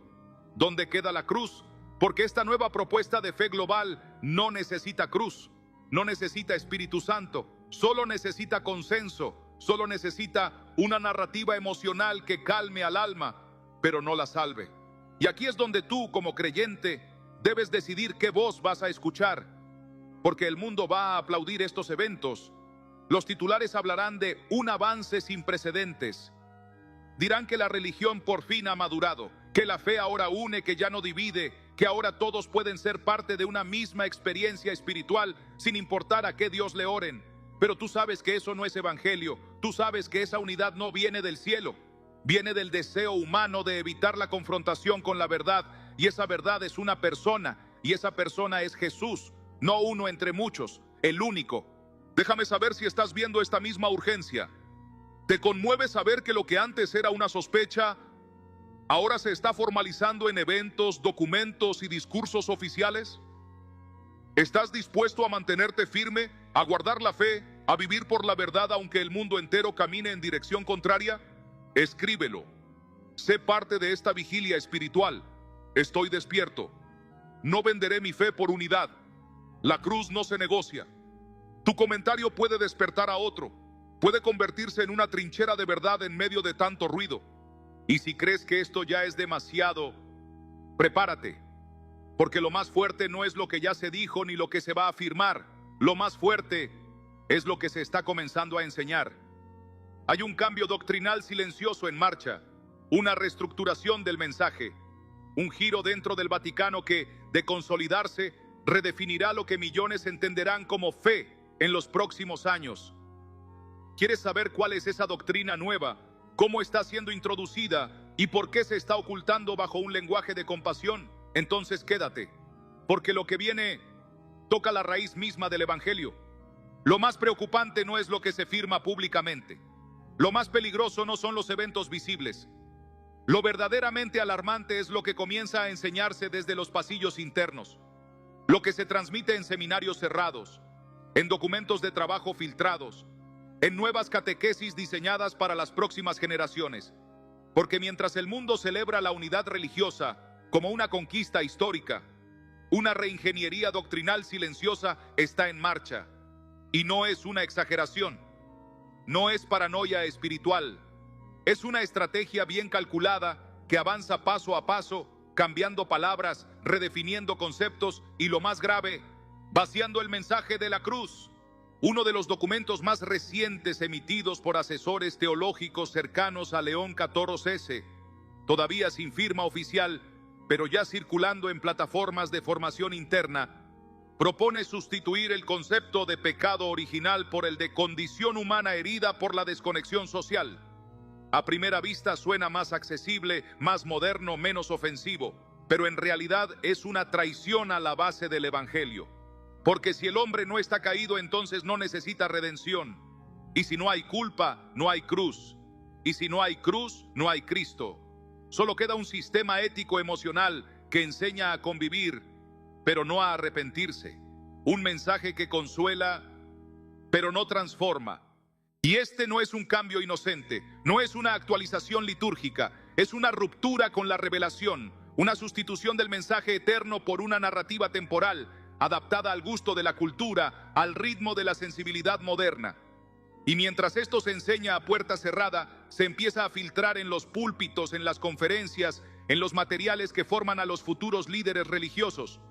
¿Dónde queda la cruz? Porque esta nueva propuesta de fe global no necesita cruz, no necesita Espíritu Santo, solo necesita consenso, solo necesita una narrativa emocional que calme al alma, pero no la salve. Y aquí es donde tú, como creyente, debes decidir qué voz vas a escuchar, porque el mundo va a aplaudir estos eventos. Los titulares hablarán de un avance sin precedentes. Dirán que la religión por fin ha madurado, que la fe ahora une, que ya no divide, que ahora todos pueden ser parte de una misma experiencia espiritual, sin importar a qué Dios le oren. Pero tú sabes que eso no es evangelio. Tú sabes que esa unidad no viene del cielo. Viene del deseo humano de evitar la confrontación con la verdad. Y esa verdad es una persona. Y esa persona es Jesús. No uno entre muchos, el único. Déjame saber si estás viendo esta misma urgencia. ¿Te conmueve saber que lo que antes era una sospecha ahora se está formalizando en eventos, documentos y discursos oficiales? ¿Estás dispuesto a mantenerte firme, a guardar la fe, a vivir por la verdad aunque el mundo entero camine en dirección contraria? Escríbelo. Sé parte de esta vigilia espiritual. Estoy despierto. No venderé mi fe por unidad. La cruz no se negocia. Tu comentario puede despertar a otro. Puede convertirse en una trinchera de verdad en medio de tanto ruido. Y si crees que esto ya es demasiado, prepárate. Porque lo más fuerte no es lo que ya se dijo ni lo que se va a afirmar. Lo más fuerte es lo que se está comenzando a enseñar. Hay un cambio doctrinal silencioso en marcha, una reestructuración del mensaje, un giro dentro del Vaticano que, de consolidarse, redefinirá lo que millones entenderán como fe en los próximos años. ¿Quieres saber cuál es esa doctrina nueva? ¿Cómo está siendo introducida? ¿Y por qué se está ocultando bajo un lenguaje de compasión? Entonces quédate, porque lo que viene toca la raíz misma del Evangelio. Lo más preocupante no es lo que se firma públicamente. Lo más peligroso no son los eventos visibles. Lo verdaderamente alarmante es lo que comienza a enseñarse desde los pasillos internos, lo que se transmite en seminarios cerrados, en documentos de trabajo filtrados, en nuevas catequesis diseñadas para las próximas generaciones. Porque mientras el mundo celebra la unidad religiosa como una conquista histórica, una reingeniería doctrinal silenciosa está en marcha. Y no es una exageración, no es paranoia espiritual, es una estrategia bien calculada que avanza paso a paso, cambiando palabras, redefiniendo conceptos y, lo más grave, vaciando el mensaje de la cruz. Uno de los documentos más recientes emitidos por asesores teológicos cercanos a León XIV, todavía sin firma oficial, pero ya circulando en plataformas de formación interna, propone sustituir el concepto de pecado original por el de condición humana herida por la desconexión social. A primera vista suena más accesible, más moderno, menos ofensivo, pero en realidad es una traición a la base del Evangelio. Porque si el hombre no está caído, entonces no necesita redención. Y si no hay culpa, no hay cruz. Y si no hay cruz, no hay Cristo. Solo queda un sistema ético emocional que enseña a convivir, pero no a arrepentirse. Un mensaje que consuela, pero no transforma. Y este no es un cambio inocente, no es una actualización litúrgica, es una ruptura con la revelación, una sustitución del mensaje eterno por una narrativa temporal, adaptada al gusto de la cultura, al ritmo de la sensibilidad moderna. Y mientras esto se enseña a puerta cerrada, se empieza a filtrar en los púlpitos, en las conferencias, en los materiales que forman a los futuros líderes religiosos.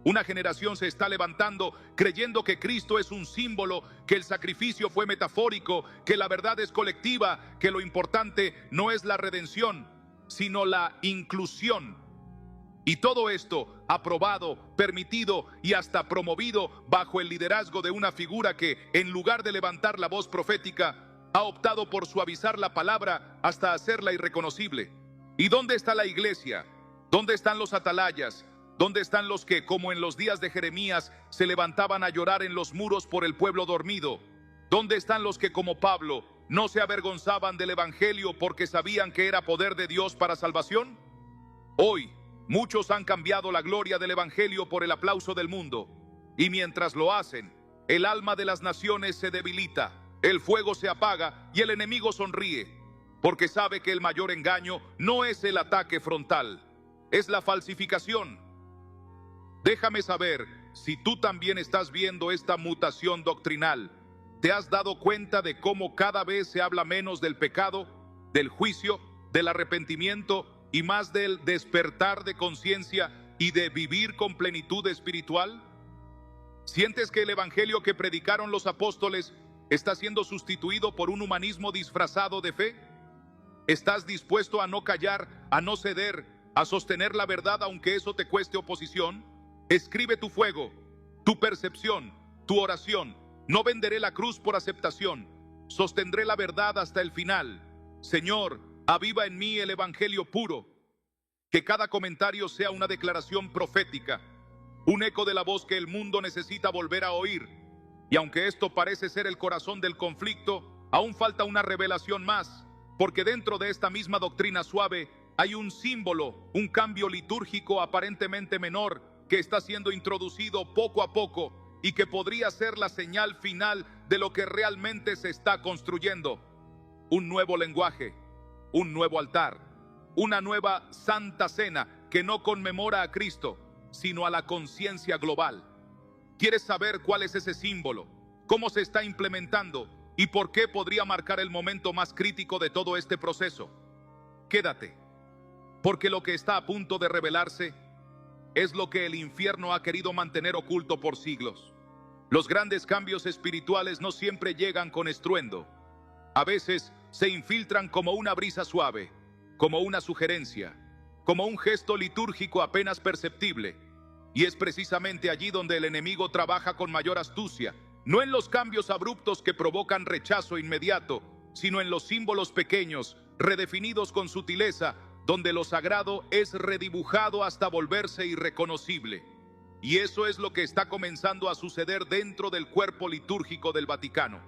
Una generación se está levantando creyendo que Cristo es un símbolo, que el sacrificio fue metafórico, que la verdad es colectiva, que lo importante no es la redención, sino la inclusión. Y todo esto aprobado, permitido y hasta promovido bajo el liderazgo de una figura que, en lugar de levantar la voz profética, ha optado por suavizar la palabra hasta hacerla irreconocible. ¿Y dónde está la iglesia? ¿Dónde están los atalayas? ¿Dónde están los que, como en los días de Jeremías, se levantaban a llorar en los muros por el pueblo dormido? ¿Dónde están los que, como Pablo, no se avergonzaban del evangelio porque sabían que era poder de Dios para salvación? Hoy, muchos han cambiado la gloria del evangelio por el aplauso del mundo, y mientras lo hacen, el alma de las naciones se debilita, el fuego se apaga y el enemigo sonríe, porque sabe que el mayor engaño no es el ataque frontal, es la falsificación. Déjame saber si tú también estás viendo esta mutación doctrinal. ¿Te has dado cuenta de cómo cada vez se habla menos del pecado, del juicio, del arrepentimiento y más del despertar de conciencia y de vivir con plenitud espiritual? ¿Sientes que el evangelio que predicaron los apóstoles está siendo sustituido por un humanismo disfrazado de fe? ¿Estás dispuesto a no callar, a no ceder, a sostener la verdad aunque eso te cueste oposición? Escribe tu fuego, tu percepción, tu oración. No venderé la cruz por aceptación. Sostendré la verdad hasta el final. Señor, aviva en mí el evangelio puro. Que cada comentario sea una declaración profética, un eco de la voz que el mundo necesita volver a oír. Y aunque esto parece ser el corazón del conflicto, aún falta una revelación más, porque dentro de esta misma doctrina suave hay un símbolo, un cambio litúrgico aparentemente menor, que está siendo introducido poco a poco y que podría ser la señal final de lo que realmente se está construyendo. Un nuevo lenguaje, un nuevo altar, una nueva Santa Cena que no conmemora a Cristo, sino a la conciencia global. ¿Quieres saber cuál es ese símbolo? ¿Cómo se está implementando? ¿Y por qué podría marcar el momento más crítico de todo este proceso? Quédate, porque lo que está a punto de revelarse es lo que el infierno ha querido mantener oculto por siglos. Los grandes cambios espirituales no siempre llegan con estruendo. A veces se infiltran como una brisa suave, como una sugerencia, como un gesto litúrgico apenas perceptible. Y es precisamente allí donde el enemigo trabaja con mayor astucia, no en los cambios abruptos que provocan rechazo inmediato, sino en los símbolos pequeños, redefinidos con sutileza, donde lo sagrado es redibujado hasta volverse irreconocible. Y eso es lo que está comenzando a suceder dentro del cuerpo litúrgico del Vaticano.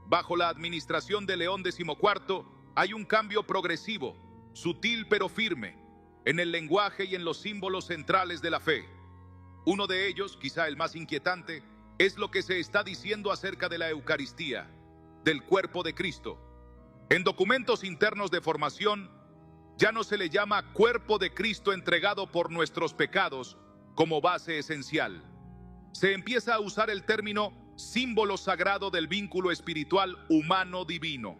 Bajo la administración de León XIV hay un cambio progresivo, sutil pero firme, en el lenguaje y en los símbolos centrales de la fe. Uno de ellos, quizá el más inquietante, es lo que se está diciendo acerca de la Eucaristía, del cuerpo de Cristo. En documentos internos de formación, ya no se le llama cuerpo de Cristo entregado por nuestros pecados como base esencial. Se empieza a usar el término símbolo sagrado del vínculo espiritual humano-divino.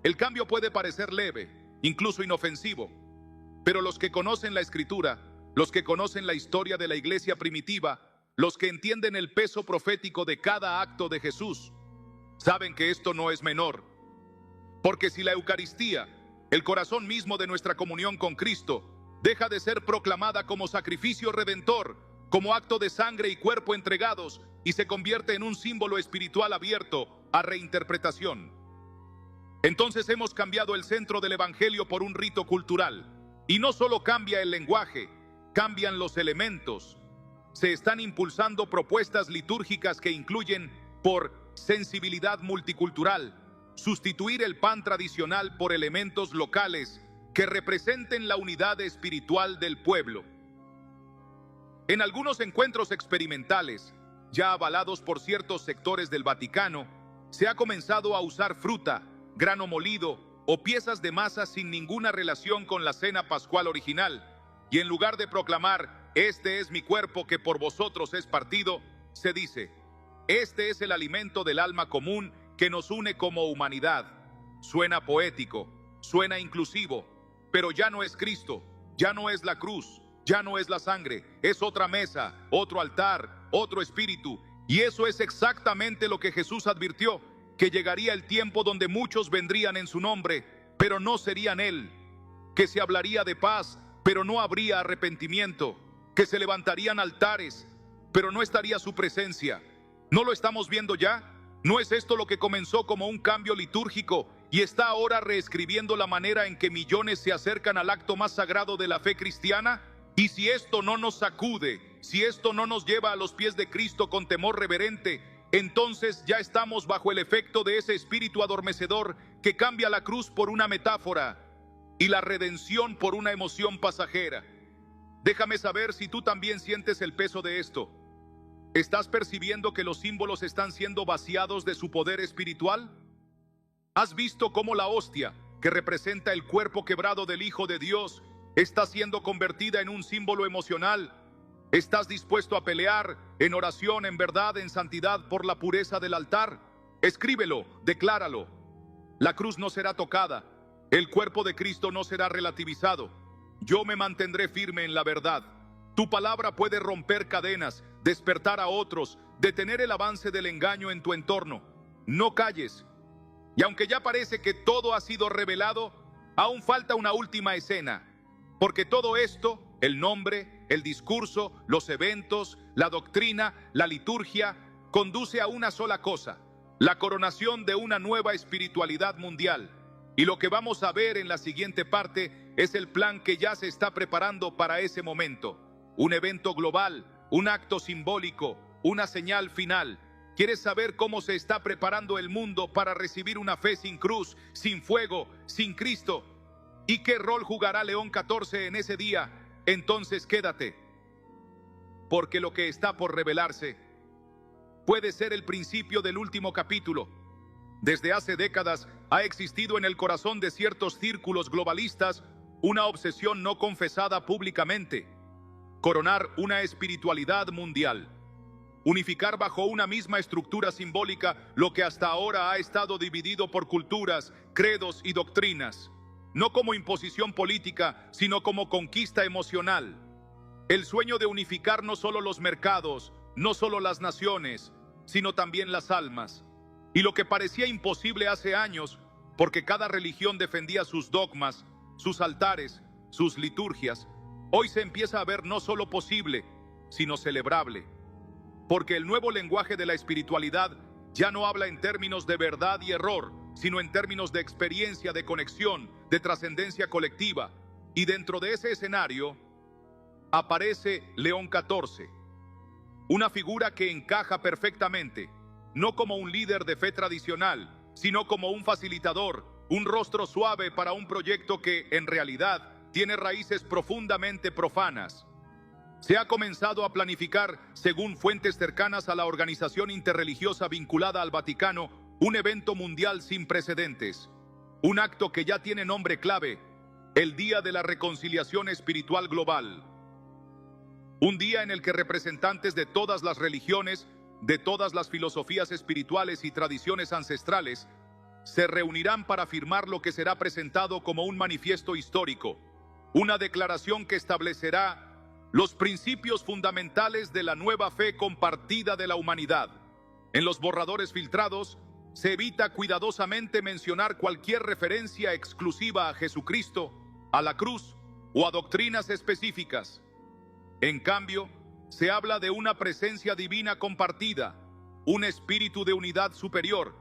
El cambio puede parecer leve, incluso inofensivo, pero los que conocen la Escritura, los que conocen la historia de la iglesia primitiva, los que entienden el peso profético de cada acto de Jesús, saben que esto no es menor. Porque si la Eucaristía, el corazón mismo de nuestra comunión con Cristo, deja de ser proclamada como sacrificio redentor, como acto de sangre y cuerpo entregados, y se convierte en un símbolo espiritual abierto a reinterpretación, entonces hemos cambiado el centro del Evangelio por un rito cultural. Y no solo cambia el lenguaje, cambian los elementos. Se están impulsando propuestas litúrgicas que incluyen, por sensibilidad multicultural, sustituir el pan tradicional por elementos locales que representen la unidad espiritual del pueblo. En algunos encuentros experimentales, ya avalados por ciertos sectores del Vaticano, se ha comenzado a usar fruta, grano molido o piezas de masa sin ninguna relación con la cena pascual original, Y en lugar de proclamar, este es mi cuerpo que por vosotros es partido, se dice, este es el alimento del alma común que nos une como humanidad. Suena poético, suena inclusivo, pero ya no es Cristo, ya no es la cruz, ya no es la sangre, es otra mesa, otro altar, otro espíritu. Y eso es exactamente lo que Jesús advirtió, que llegaría el tiempo donde muchos vendrían en su nombre, pero no serían Él, que se hablaría de paz, pero no habría arrepentimiento, que se levantarían altares, pero no estaría su presencia. ¿No lo estamos viendo ya? ¿No es esto lo que comenzó como un cambio litúrgico y está ahora reescribiendo la manera en que millones se acercan al acto más sagrado de la fe cristiana? Y si esto no nos sacude, si esto no nos lleva a los pies de Cristo con temor reverente, entonces ya estamos bajo el efecto de ese espíritu adormecedor que cambia la cruz por una metáfora y la redención por una emoción pasajera. Déjame saber si tú también sientes el peso de esto. ¿Estás percibiendo que los símbolos están siendo vaciados de su poder espiritual? ¿Has visto cómo la hostia, que representa el cuerpo quebrado del Hijo de Dios, está siendo convertida en un símbolo emocional? ¿Estás dispuesto a pelear en oración, en verdad, en santidad por la pureza del altar? Escríbelo, decláralo. La cruz no será tocada, el cuerpo de Cristo no será relativizado. Yo me mantendré firme en la verdad. Tu palabra puede romper cadenas, despertar a otros, detener el avance del engaño en tu entorno. No calles. Y aunque ya parece que todo ha sido revelado, aún falta una última escena. Porque todo esto, el nombre, el discurso, los eventos, la doctrina, la liturgia, conduce a una sola cosa: la coronación de una nueva espiritualidad mundial. Y lo que vamos a ver en la siguiente parte es el plan que ya se está preparando para ese momento. Un evento global, un acto simbólico, una señal final. ¿Quieres saber cómo se está preparando el mundo para recibir una fe sin cruz, sin fuego, sin Cristo? ¿Y qué rol jugará León XIV en ese día? Entonces quédate, porque lo que está por revelarse puede ser el principio del último capítulo. Desde hace décadas ha existido en el corazón de ciertos círculos globalistas una obsesión no confesada públicamente: coronar una espiritualidad mundial, unificar bajo una misma estructura simbólica lo que hasta ahora ha estado dividido por culturas, credos y doctrinas, no como imposición política, sino como conquista emocional. El sueño de unificar no solo los mercados, no solo las naciones, sino también las almas. Y lo que parecía imposible hace años, porque cada religión defendía sus dogmas, sus altares, sus liturgias, hoy se empieza a ver no solo posible, sino celebrable. Porque el nuevo lenguaje de la espiritualidad ya no habla en términos de verdad y error, sino en términos de experiencia, de conexión, de trascendencia colectiva. Y dentro de ese escenario aparece León XIV, una figura que encaja perfectamente, no como un líder de fe tradicional, sino como un facilitador, un rostro suave para un proyecto que, en realidad, tiene raíces profundamente profanas. Se ha comenzado a planificar, según fuentes cercanas a la organización interreligiosa vinculada al Vaticano, un evento mundial sin precedentes. Un acto que ya tiene nombre clave: el Día de la Reconciliación Espiritual Global. Un día en el que representantes de todas las religiones, de todas las filosofías espirituales y tradiciones ancestrales, se reunirán para firmar lo que será presentado como un manifiesto histórico, una declaración que establecerá los principios fundamentales de la nueva fe compartida de la humanidad. En los borradores filtrados, se evita cuidadosamente mencionar cualquier referencia exclusiva a Jesucristo, a la cruz o a doctrinas específicas. En cambio, se habla de una presencia divina compartida, un espíritu de unidad superior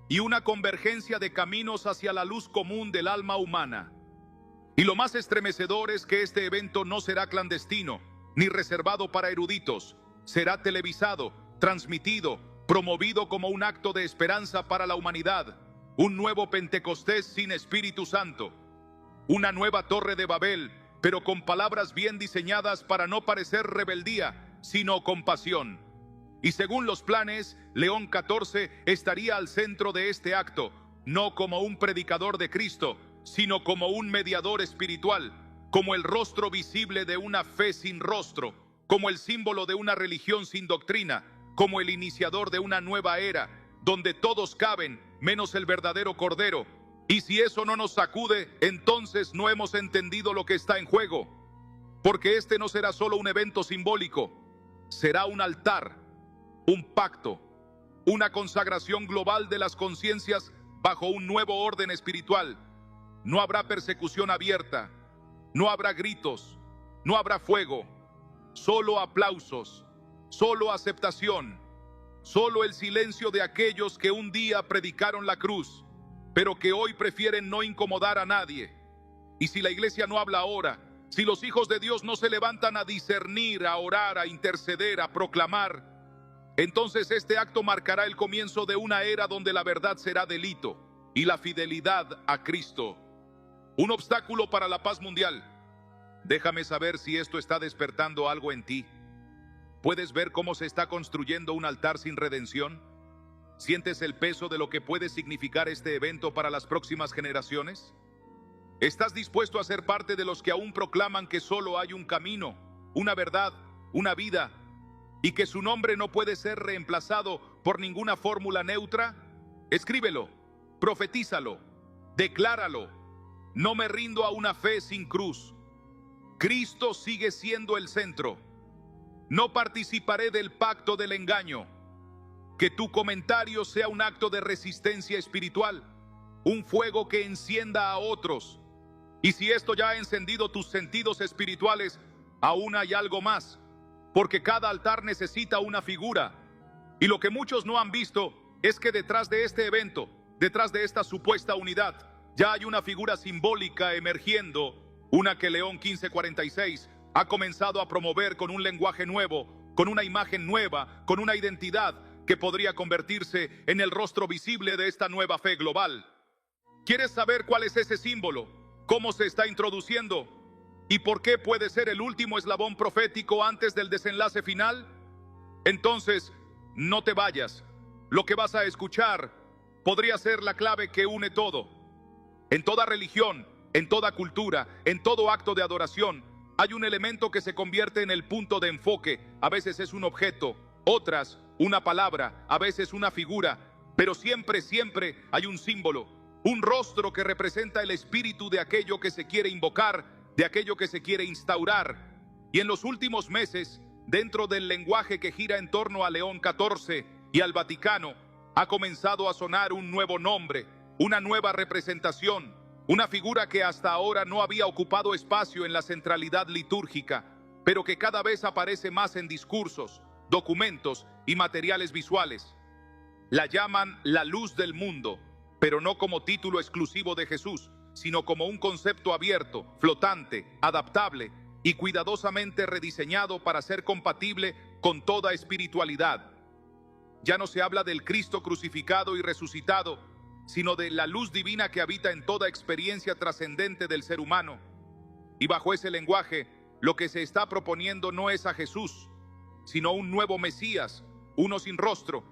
y una convergencia de caminos hacia la luz común del alma humana. Y lo más estremecedor es que este evento no será clandestino, ni reservado para eruditos. Será televisado, transmitido, promovido como un acto de esperanza para la humanidad, un nuevo Pentecostés sin Espíritu Santo, una nueva Torre de Babel, pero con palabras bien diseñadas para no parecer rebeldía, sino compasión. Y según los planes, León XIV estaría al centro de este acto, no como un predicador de Cristo, sino como un mediador espiritual, como el rostro visible de una fe sin rostro, como el símbolo de una religión sin doctrina, como el iniciador de una nueva era, donde todos caben, menos el verdadero Cordero. Y si eso no nos sacude, entonces no hemos entendido lo que está en juego, porque este no será solo un evento simbólico, será un altar, un pacto, una consagración global de las conciencias bajo un nuevo orden espiritual. No habrá persecución abierta, no habrá gritos, no habrá fuego, solo aplausos, solo aceptación, solo el silencio de aquellos que un día predicaron la cruz, pero que hoy prefieren no incomodar a nadie. Y si la iglesia no habla ahora, si los hijos de Dios no se levantan a discernir, a orar, a interceder, a proclamar, entonces este acto marcará el comienzo de una era donde la verdad será delito y la fidelidad a Cristo un obstáculo para la paz mundial. Déjame saber si esto está despertando algo en ti. ¿Puedes ver cómo se está construyendo un altar sin redención? ¿Sientes el peso de lo que puede significar este evento para las próximas generaciones? ¿Estás dispuesto a ser parte de los que aún proclaman que solo hay un camino, una verdad, una vida, y que su nombre no puede ser reemplazado por ninguna fórmula neutra? Escríbelo, profetízalo, decláralo. No me rindo a una fe sin cruz. Cristo sigue siendo el centro. No participaré del pacto del engaño. Que tu comentario sea un acto de resistencia espiritual, un fuego que encienda a otros. Y si esto ya ha encendido tus sentidos espirituales, aún hay algo más, porque cada altar necesita una figura. Y lo que muchos no han visto es que detrás de este evento, detrás de esta supuesta unidad, ya hay una figura simbólica emergiendo, una que León 1546 ha comenzado a promover con un lenguaje nuevo, con una imagen nueva, con una identidad que podría convertirse en el rostro visible de esta nueva fe global. ¿Quieres saber cuál es ese símbolo? ¿Cómo se está introduciendo? ¿Y por qué puede ser el último eslabón profético antes del desenlace final? Entonces, no te vayas. Lo que vas a escuchar podría ser la clave que une todo. En toda religión, en toda cultura, en todo acto de adoración, hay un elemento que se convierte en el punto de enfoque. A veces es un objeto, otras una palabra, a veces una figura, pero siempre hay un símbolo, un rostro que representa el espíritu de aquello que se quiere invocar, de aquello que se quiere instaurar. Y en los últimos meses, dentro del lenguaje que gira en torno a León XIV y al Vaticano, ha comenzado a sonar un nuevo nombre, una nueva representación, una figura que hasta ahora no había ocupado espacio en la centralidad litúrgica, pero que cada vez aparece más en discursos, documentos y materiales visuales. La llaman la luz del mundo, pero no como título exclusivo de Jesús, sino como un concepto abierto, flotante, adaptable y cuidadosamente rediseñado para ser compatible con toda espiritualidad. Ya no se habla del Cristo crucificado y resucitado, sino de la luz divina que habita en toda experiencia trascendente del ser humano. Y bajo ese lenguaje, lo que se está proponiendo no es a Jesús, sino un nuevo Mesías, uno sin rostro,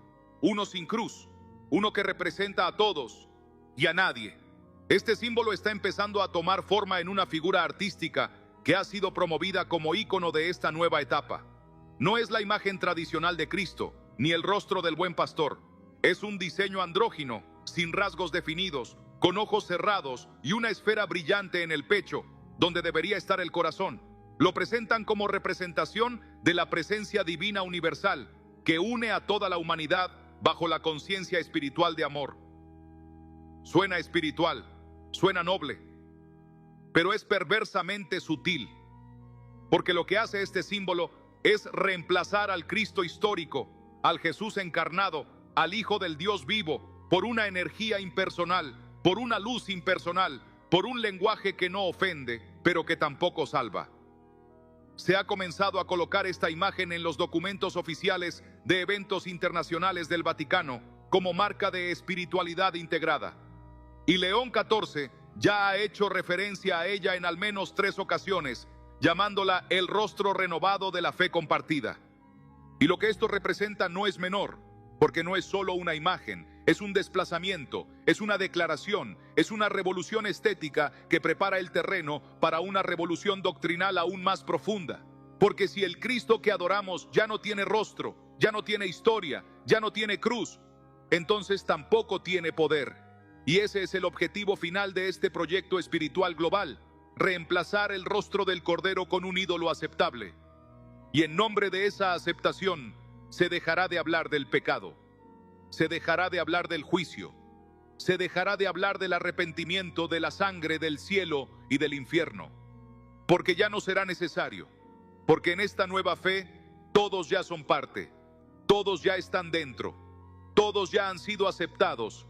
uno sin cruz, uno que representa a todos y a nadie. Este símbolo está empezando a tomar forma en una figura artística que ha sido promovida como ícono de esta nueva etapa. No es la imagen tradicional de Cristo, ni el rostro del buen pastor. Es un diseño andrógino, sin rasgos definidos, con ojos cerrados y una esfera brillante en el pecho, donde debería estar el corazón. Lo presentan como representación de la presencia divina universal, que une a toda la humanidad bajo la conciencia espiritual de amor. Suena espiritual, suena noble, pero es perversamente sutil, porque lo que hace este símbolo es reemplazar al Cristo histórico, al Jesús encarnado, al Hijo del Dios vivo, por una energía impersonal, por una luz impersonal, por un lenguaje que no ofende, pero que tampoco salva. Se ha comenzado a colocar esta imagen en los documentos oficiales de eventos internacionales del Vaticano como marca de espiritualidad integrada. Y León XIV ya ha hecho referencia a ella en al menos 3 ocasiones, llamándola el rostro renovado de la fe compartida. Y lo que esto representa no es menor, porque no es solo una imagen, es un desplazamiento, es una declaración, es una revolución estética que prepara el terreno para una revolución doctrinal aún más profunda. Porque si el Cristo que adoramos ya no tiene rostro, ya no tiene historia, ya no tiene cruz, entonces tampoco tiene poder. Y ese es el objetivo final de este proyecto espiritual global: reemplazar el rostro del Cordero con un ídolo aceptable. Y en nombre de esa aceptación, se dejará de hablar del pecado, se dejará de hablar del juicio, se dejará de hablar del arrepentimiento, de la sangre, del cielo y del infierno. Porque ya no será necesario, porque en esta nueva fe todos ya son parte, todos ya están dentro, todos ya han sido aceptados,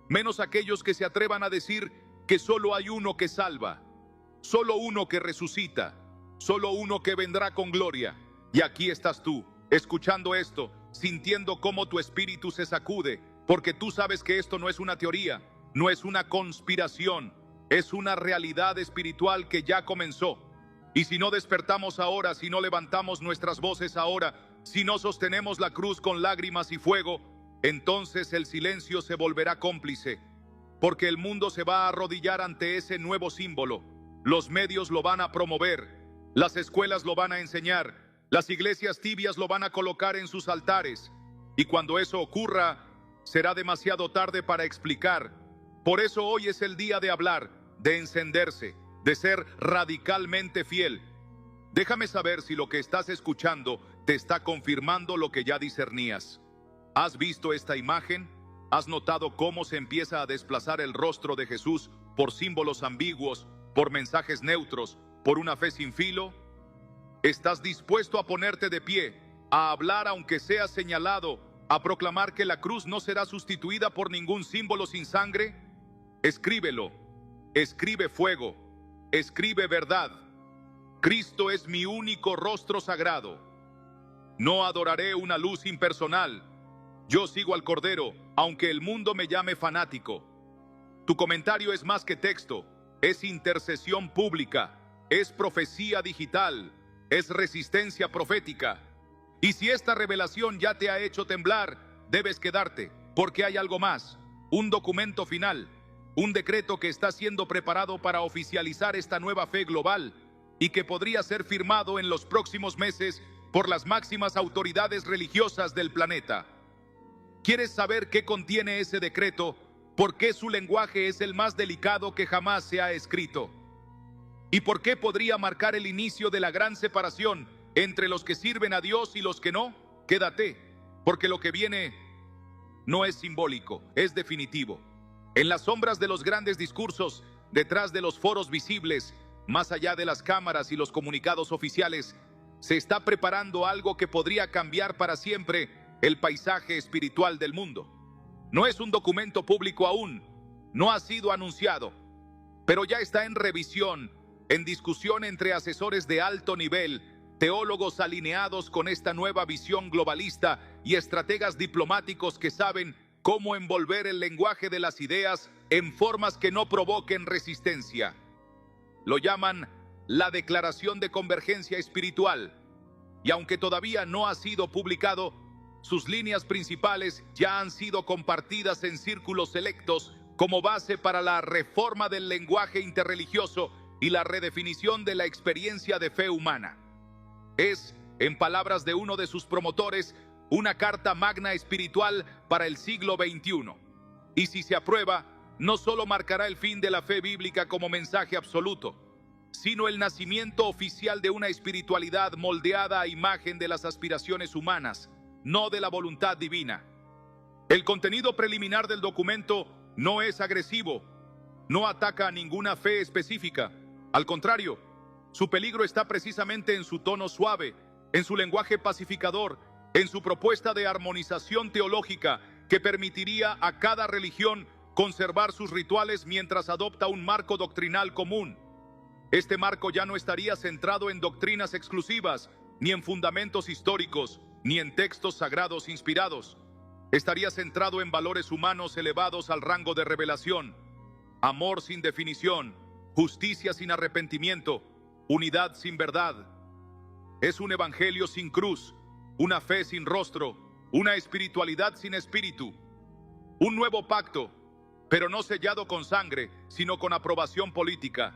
menos aquellos que se atrevan a decir que solo hay uno que salva, solo uno que resucita, solo uno que vendrá con gloria. Y aquí estás tú, escuchando esto, sintiendo cómo tu espíritu se sacude, porque tú sabes que esto no es una teoría, no es una conspiración, es una realidad espiritual que ya comenzó. Y si no despertamos ahora, si no levantamos nuestras voces ahora, si no sostenemos la cruz con lágrimas y fuego, entonces el silencio se volverá cómplice, porque el mundo se va a arrodillar ante ese nuevo símbolo. Los medios lo van a promover, las escuelas lo van a enseñar, las iglesias tibias lo van a colocar en sus altares, y cuando eso ocurra, será demasiado tarde para explicar. Por eso hoy es el día de hablar, de encenderse, de ser radicalmente fiel. Déjame saber si lo que estás escuchando te está confirmando lo que ya discernías. ¿Has visto esta imagen? ¿Has notado cómo se empieza a desplazar el rostro de Jesús por símbolos ambiguos, por mensajes neutros, por una fe sin filo? ¿Estás dispuesto a ponerte de pie, a hablar aunque sea señalado, a proclamar que la cruz no será sustituida por ningún símbolo sin sangre? Escríbelo, escribe fuego, escribe verdad. Cristo es mi único rostro sagrado. No adoraré una luz impersonal. Yo sigo al Cordero, aunque el mundo me llame fanático. Tu comentario es más que texto, es intercesión pública, es profecía digital, es resistencia profética. Y si esta revelación ya te ha hecho temblar, debes quedarte, porque hay algo más, un documento final, un decreto que está siendo preparado para oficializar esta nueva fe global y que podría ser firmado en los próximos meses por las máximas autoridades religiosas del planeta. ¿Quieres saber qué contiene ese decreto? ¿Por qué su lenguaje es el más delicado que jamás se ha escrito? ¿Y por qué podría marcar el inicio de la gran separación entre los que sirven a Dios y los que no? Quédate, porque lo que viene no es simbólico, es definitivo. En las sombras de los grandes discursos, detrás de los foros visibles, más allá de las cámaras y los comunicados oficiales, se está preparando algo que podría cambiar para siempre el paisaje espiritual del mundo. No es un documento público aún, no ha sido anunciado, pero ya está en revisión, en discusión entre asesores de alto nivel, teólogos alineados con esta nueva visión globalista y estrategas diplomáticos que saben cómo envolver el lenguaje de las ideas en formas que no provoquen resistencia. Lo llaman la Declaración de Convergencia Espiritual, y aunque todavía no ha sido publicado, sus líneas principales ya han sido compartidas en círculos selectos como base para la reforma del lenguaje interreligioso y la redefinición de la experiencia de fe humana. Es, en palabras de uno de sus promotores, una carta magna espiritual para el siglo XXI. Y si se aprueba, no solo marcará el fin de la fe bíblica como mensaje absoluto, sino el nacimiento oficial de una espiritualidad moldeada a imagen de las aspiraciones humanas, no de la voluntad divina. El contenido preliminar del documento no es agresivo, no ataca a ninguna fe específica. Al contrario, su peligro está precisamente en su tono suave, en su lenguaje pacificador, en su propuesta de armonización teológica que permitiría a cada religión conservar sus rituales mientras adopta un marco doctrinal común. Este marco ya no estaría centrado en doctrinas exclusivas, ni en fundamentos históricos, ni en textos sagrados inspirados. Estaría centrado en valores humanos elevados al rango de revelación: amor sin definición, justicia sin arrepentimiento, unidad sin verdad. Es un evangelio sin cruz, una fe sin rostro, una espiritualidad sin espíritu. Un nuevo pacto, pero no sellado con sangre, sino con aprobación política.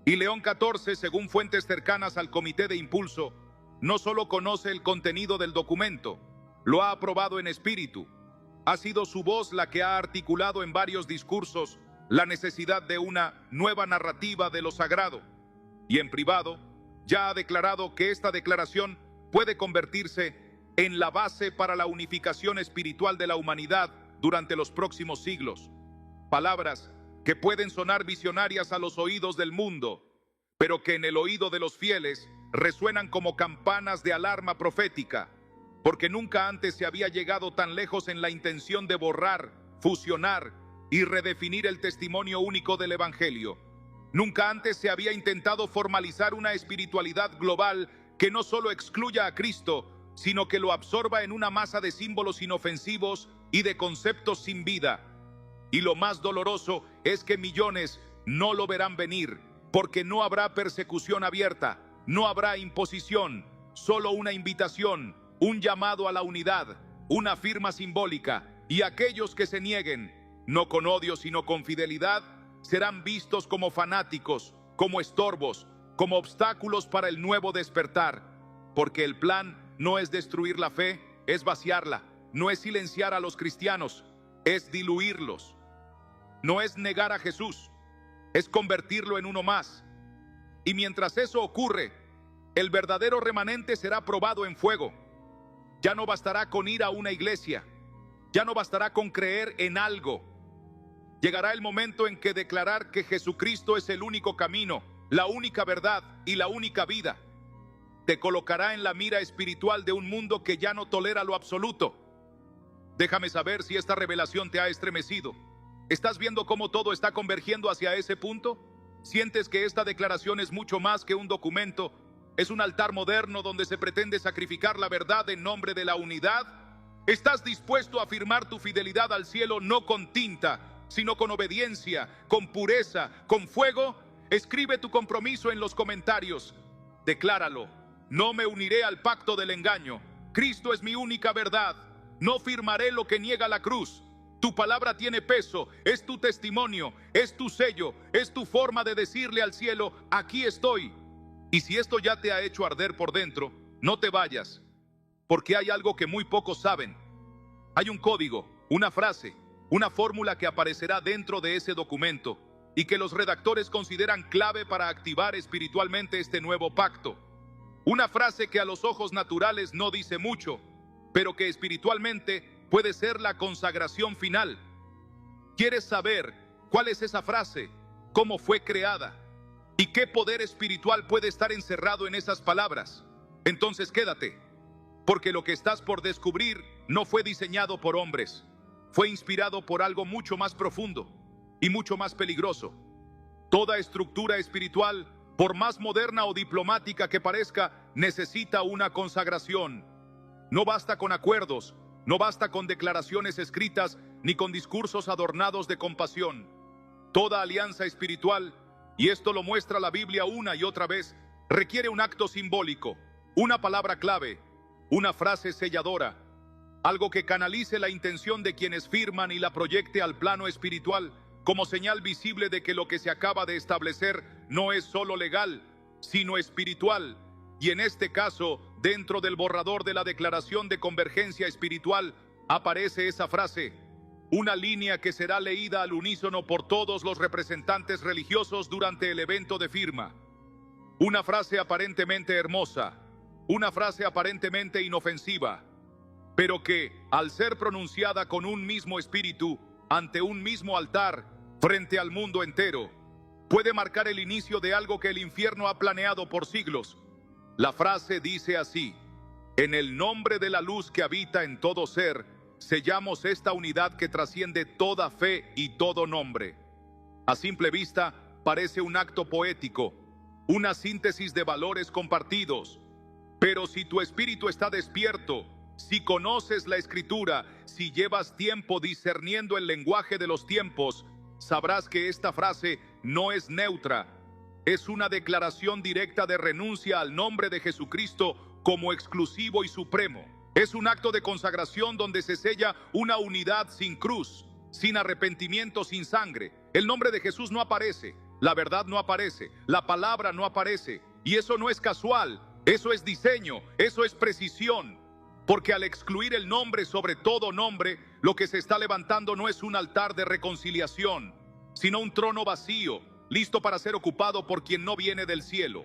Y León XIV, según fuentes cercanas al Comité de Impulso, no solo conoce el contenido del documento, lo ha aprobado en espíritu. Ha sido su voz la que ha articulado en varios discursos la necesidad de una nueva narrativa de lo sagrado. Y en privado, ya ha declarado que esta declaración puede convertirse en la base para la unificación espiritual de la humanidad durante los próximos siglos. Palabras que pueden sonar visionarias a los oídos del mundo, pero que en el oído de los fieles resuenan como campanas de alarma profética, porque nunca antes se había llegado tan lejos en la intención de borrar, fusionar y redefinir el testimonio único del Evangelio. Nunca antes se había intentado formalizar una espiritualidad global que no solo excluya a Cristo, sino que lo absorba en una masa de símbolos inofensivos y de conceptos sin vida. Y lo más doloroso es que millones no lo verán venir, porque no habrá persecución abierta, no habrá imposición, solo una invitación, un llamado a la unidad, una firma simbólica, y aquellos que se nieguen, no con odio sino con fidelidad, serán vistos como fanáticos, como estorbos, como obstáculos para el nuevo despertar, porque el plan no es destruir la fe, es vaciarla, no es silenciar a los cristianos, es diluirlos. No es negar a Jesús, es convertirlo en uno más. Y mientras eso ocurre, el verdadero remanente será probado en fuego. Ya no bastará con ir a una iglesia, ya no bastará con creer en algo. Llegará el momento en que declarar que Jesucristo es el único camino, la única verdad y la única vida te colocará en la mira espiritual de un mundo que ya no tolera lo absoluto. Déjame saber si esta revelación te ha estremecido. ¿Estás viendo cómo todo está convergiendo hacia ese punto? ¿Sientes que esta declaración es mucho más que un documento? ¿Es un altar moderno donde se pretende sacrificar la verdad en nombre de la unidad? ¿Estás dispuesto a afirmar tu fidelidad al cielo no con tinta, sino con obediencia, con pureza, con fuego? Escribe tu compromiso en los comentarios. Decláralo. No me uniré al pacto del engaño. Cristo es mi única verdad. No firmaré lo que niega la cruz. Tu palabra tiene peso, es tu testimonio, es tu sello, es tu forma de decirle al cielo, aquí estoy. Y si esto ya te ha hecho arder por dentro, no te vayas, porque hay algo que muy pocos saben. Hay un código, una frase, una fórmula que aparecerá dentro de ese documento y que los redactores consideran clave para activar espiritualmente este nuevo pacto. Una frase que a los ojos naturales no dice mucho, pero que espiritualmente puede ser la consagración final. ¿Quieres saber cuál es esa frase? ¿Cómo fue creada? ¿Y qué poder espiritual puede estar encerrado en esas palabras? Entonces quédate, porque lo que estás por descubrir no fue diseñado por hombres. Fue inspirado por algo mucho más profundo y mucho más peligroso. Toda estructura espiritual, por más moderna o diplomática que parezca, necesita una consagración. No basta con acuerdos, no basta con declaraciones escritas ni con discursos adornados de compasión. Toda alianza espiritual, y esto lo muestra la Biblia una y otra vez, requiere un acto simbólico, una palabra clave, una frase selladora, algo que canalice la intención de quienes firman y la proyecte al plano espiritual como señal visible de que lo que se acaba de establecer no es solo legal, sino espiritual. Y en este caso, dentro del borrador de la Declaración de Convergencia Espiritual, aparece esa frase, una línea que será leída al unísono por todos los representantes religiosos durante el evento de firma. Una frase aparentemente hermosa, una frase aparentemente inofensiva, pero que, al ser pronunciada con un mismo espíritu, ante un mismo altar, frente al mundo entero, puede marcar el inicio de algo que el infierno ha planeado por siglos. La frase dice así: en el nombre de la luz que habita en todo ser, sellamos esta unidad que trasciende toda fe y todo nombre. A simple vista, parece un acto poético, una síntesis de valores compartidos. Pero si tu espíritu está despierto, si conoces la Escritura, si llevas tiempo discerniendo el lenguaje de los tiempos, sabrás que esta frase no es neutra. Es una declaración directa de renuncia al nombre de Jesucristo como exclusivo y supremo. Es un acto de consagración donde se sella una unidad sin cruz, sin arrepentimiento, sin sangre. El nombre de Jesús no aparece, la verdad no aparece, la palabra no aparece. Y eso no es casual, eso es diseño, eso es precisión. Porque al excluir el nombre sobre todo nombre, lo que se está levantando no es un altar de reconciliación, sino un trono vacío, listo para ser ocupado por quien no viene del cielo.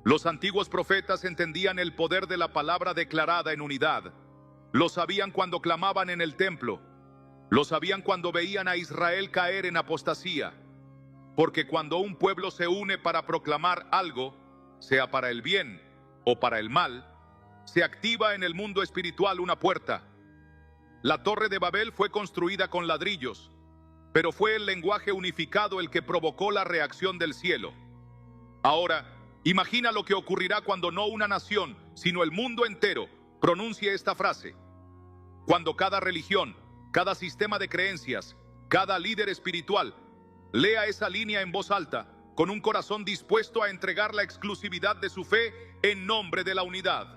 Los antiguos profetas entendían el poder de la palabra declarada en unidad. Lo sabían cuando clamaban en el templo. Lo sabían cuando veían a Israel caer en apostasía. Porque cuando un pueblo se une para proclamar algo, sea para el bien o para el mal, se activa en el mundo espiritual una puerta. La Torre de Babel fue construida con ladrillos, pero fue el lenguaje unificado el que provocó la reacción del cielo. Ahora, imagina lo que ocurrirá cuando no una nación, sino el mundo entero, pronuncie esta frase. Cuando cada religión, cada sistema de creencias, cada líder espiritual, lea esa línea en voz alta, con un corazón dispuesto a entregar la exclusividad de su fe en nombre de la unidad.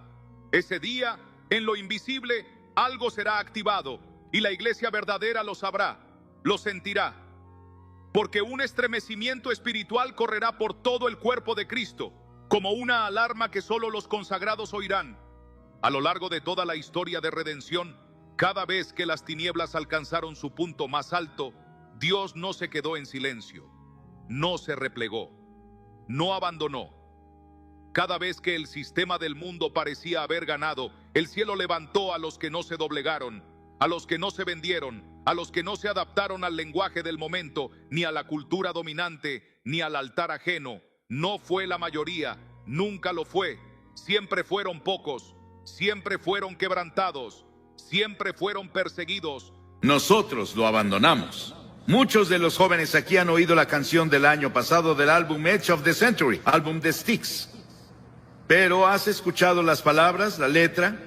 Ese día, en lo invisible, algo será activado, y la iglesia verdadera lo sabrá, lo sentirá. Porque un estremecimiento espiritual correrá por todo el cuerpo de Cristo, como una alarma que solo los consagrados oirán. A lo largo de toda la historia de redención, cada vez que las tinieblas alcanzaron su punto más alto, Dios no se quedó en silencio, no se replegó, no abandonó. Cada vez que el sistema del mundo parecía haber ganado, el cielo levantó a los que no se doblegaron, a los que no se vendieron, a los que no se adaptaron al lenguaje del momento, ni a la cultura dominante, ni al altar ajeno. No fue la mayoría, nunca lo fue. Siempre fueron pocos, siempre fueron quebrantados, siempre fueron perseguidos. Nosotros lo abandonamos. Muchos de los jóvenes aquí han oído la canción del año pasado del álbum Edge of the Century, álbum de Styx. Pero ¿has escuchado las palabras, la letra?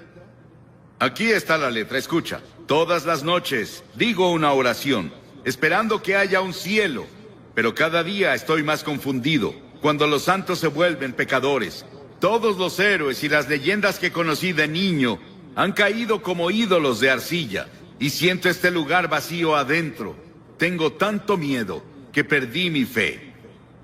Aquí está la letra, escucha. Todas las noches digo una oración, esperando que haya un cielo, pero cada día estoy más confundido, cuando los santos se vuelven pecadores. Todos los héroes y las leyendas que conocí de niño han caído como ídolos de arcilla, y siento este lugar vacío adentro. Tengo tanto miedo que perdí mi fe.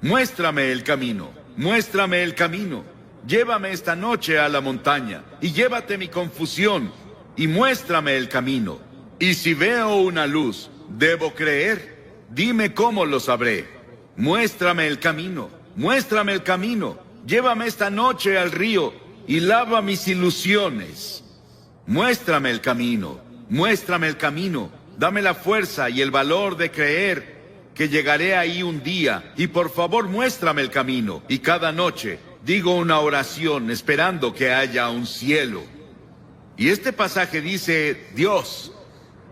Muéstrame el camino, muéstrame el camino. Llévame esta noche a la montaña y llévate mi confusión y muéstrame el camino. Y si veo una luz, ¿debo creer? Dime cómo lo sabré. Muéstrame el camino, muéstrame el camino. Llévame esta noche al río y lava mis ilusiones. Muéstrame el camino, muéstrame el camino. Dame la fuerza y el valor de creer que llegaré ahí un día. Y por favor muéstrame el camino. Y cada noche digo una oración esperando que haya un cielo. Y este pasaje dice, Dios,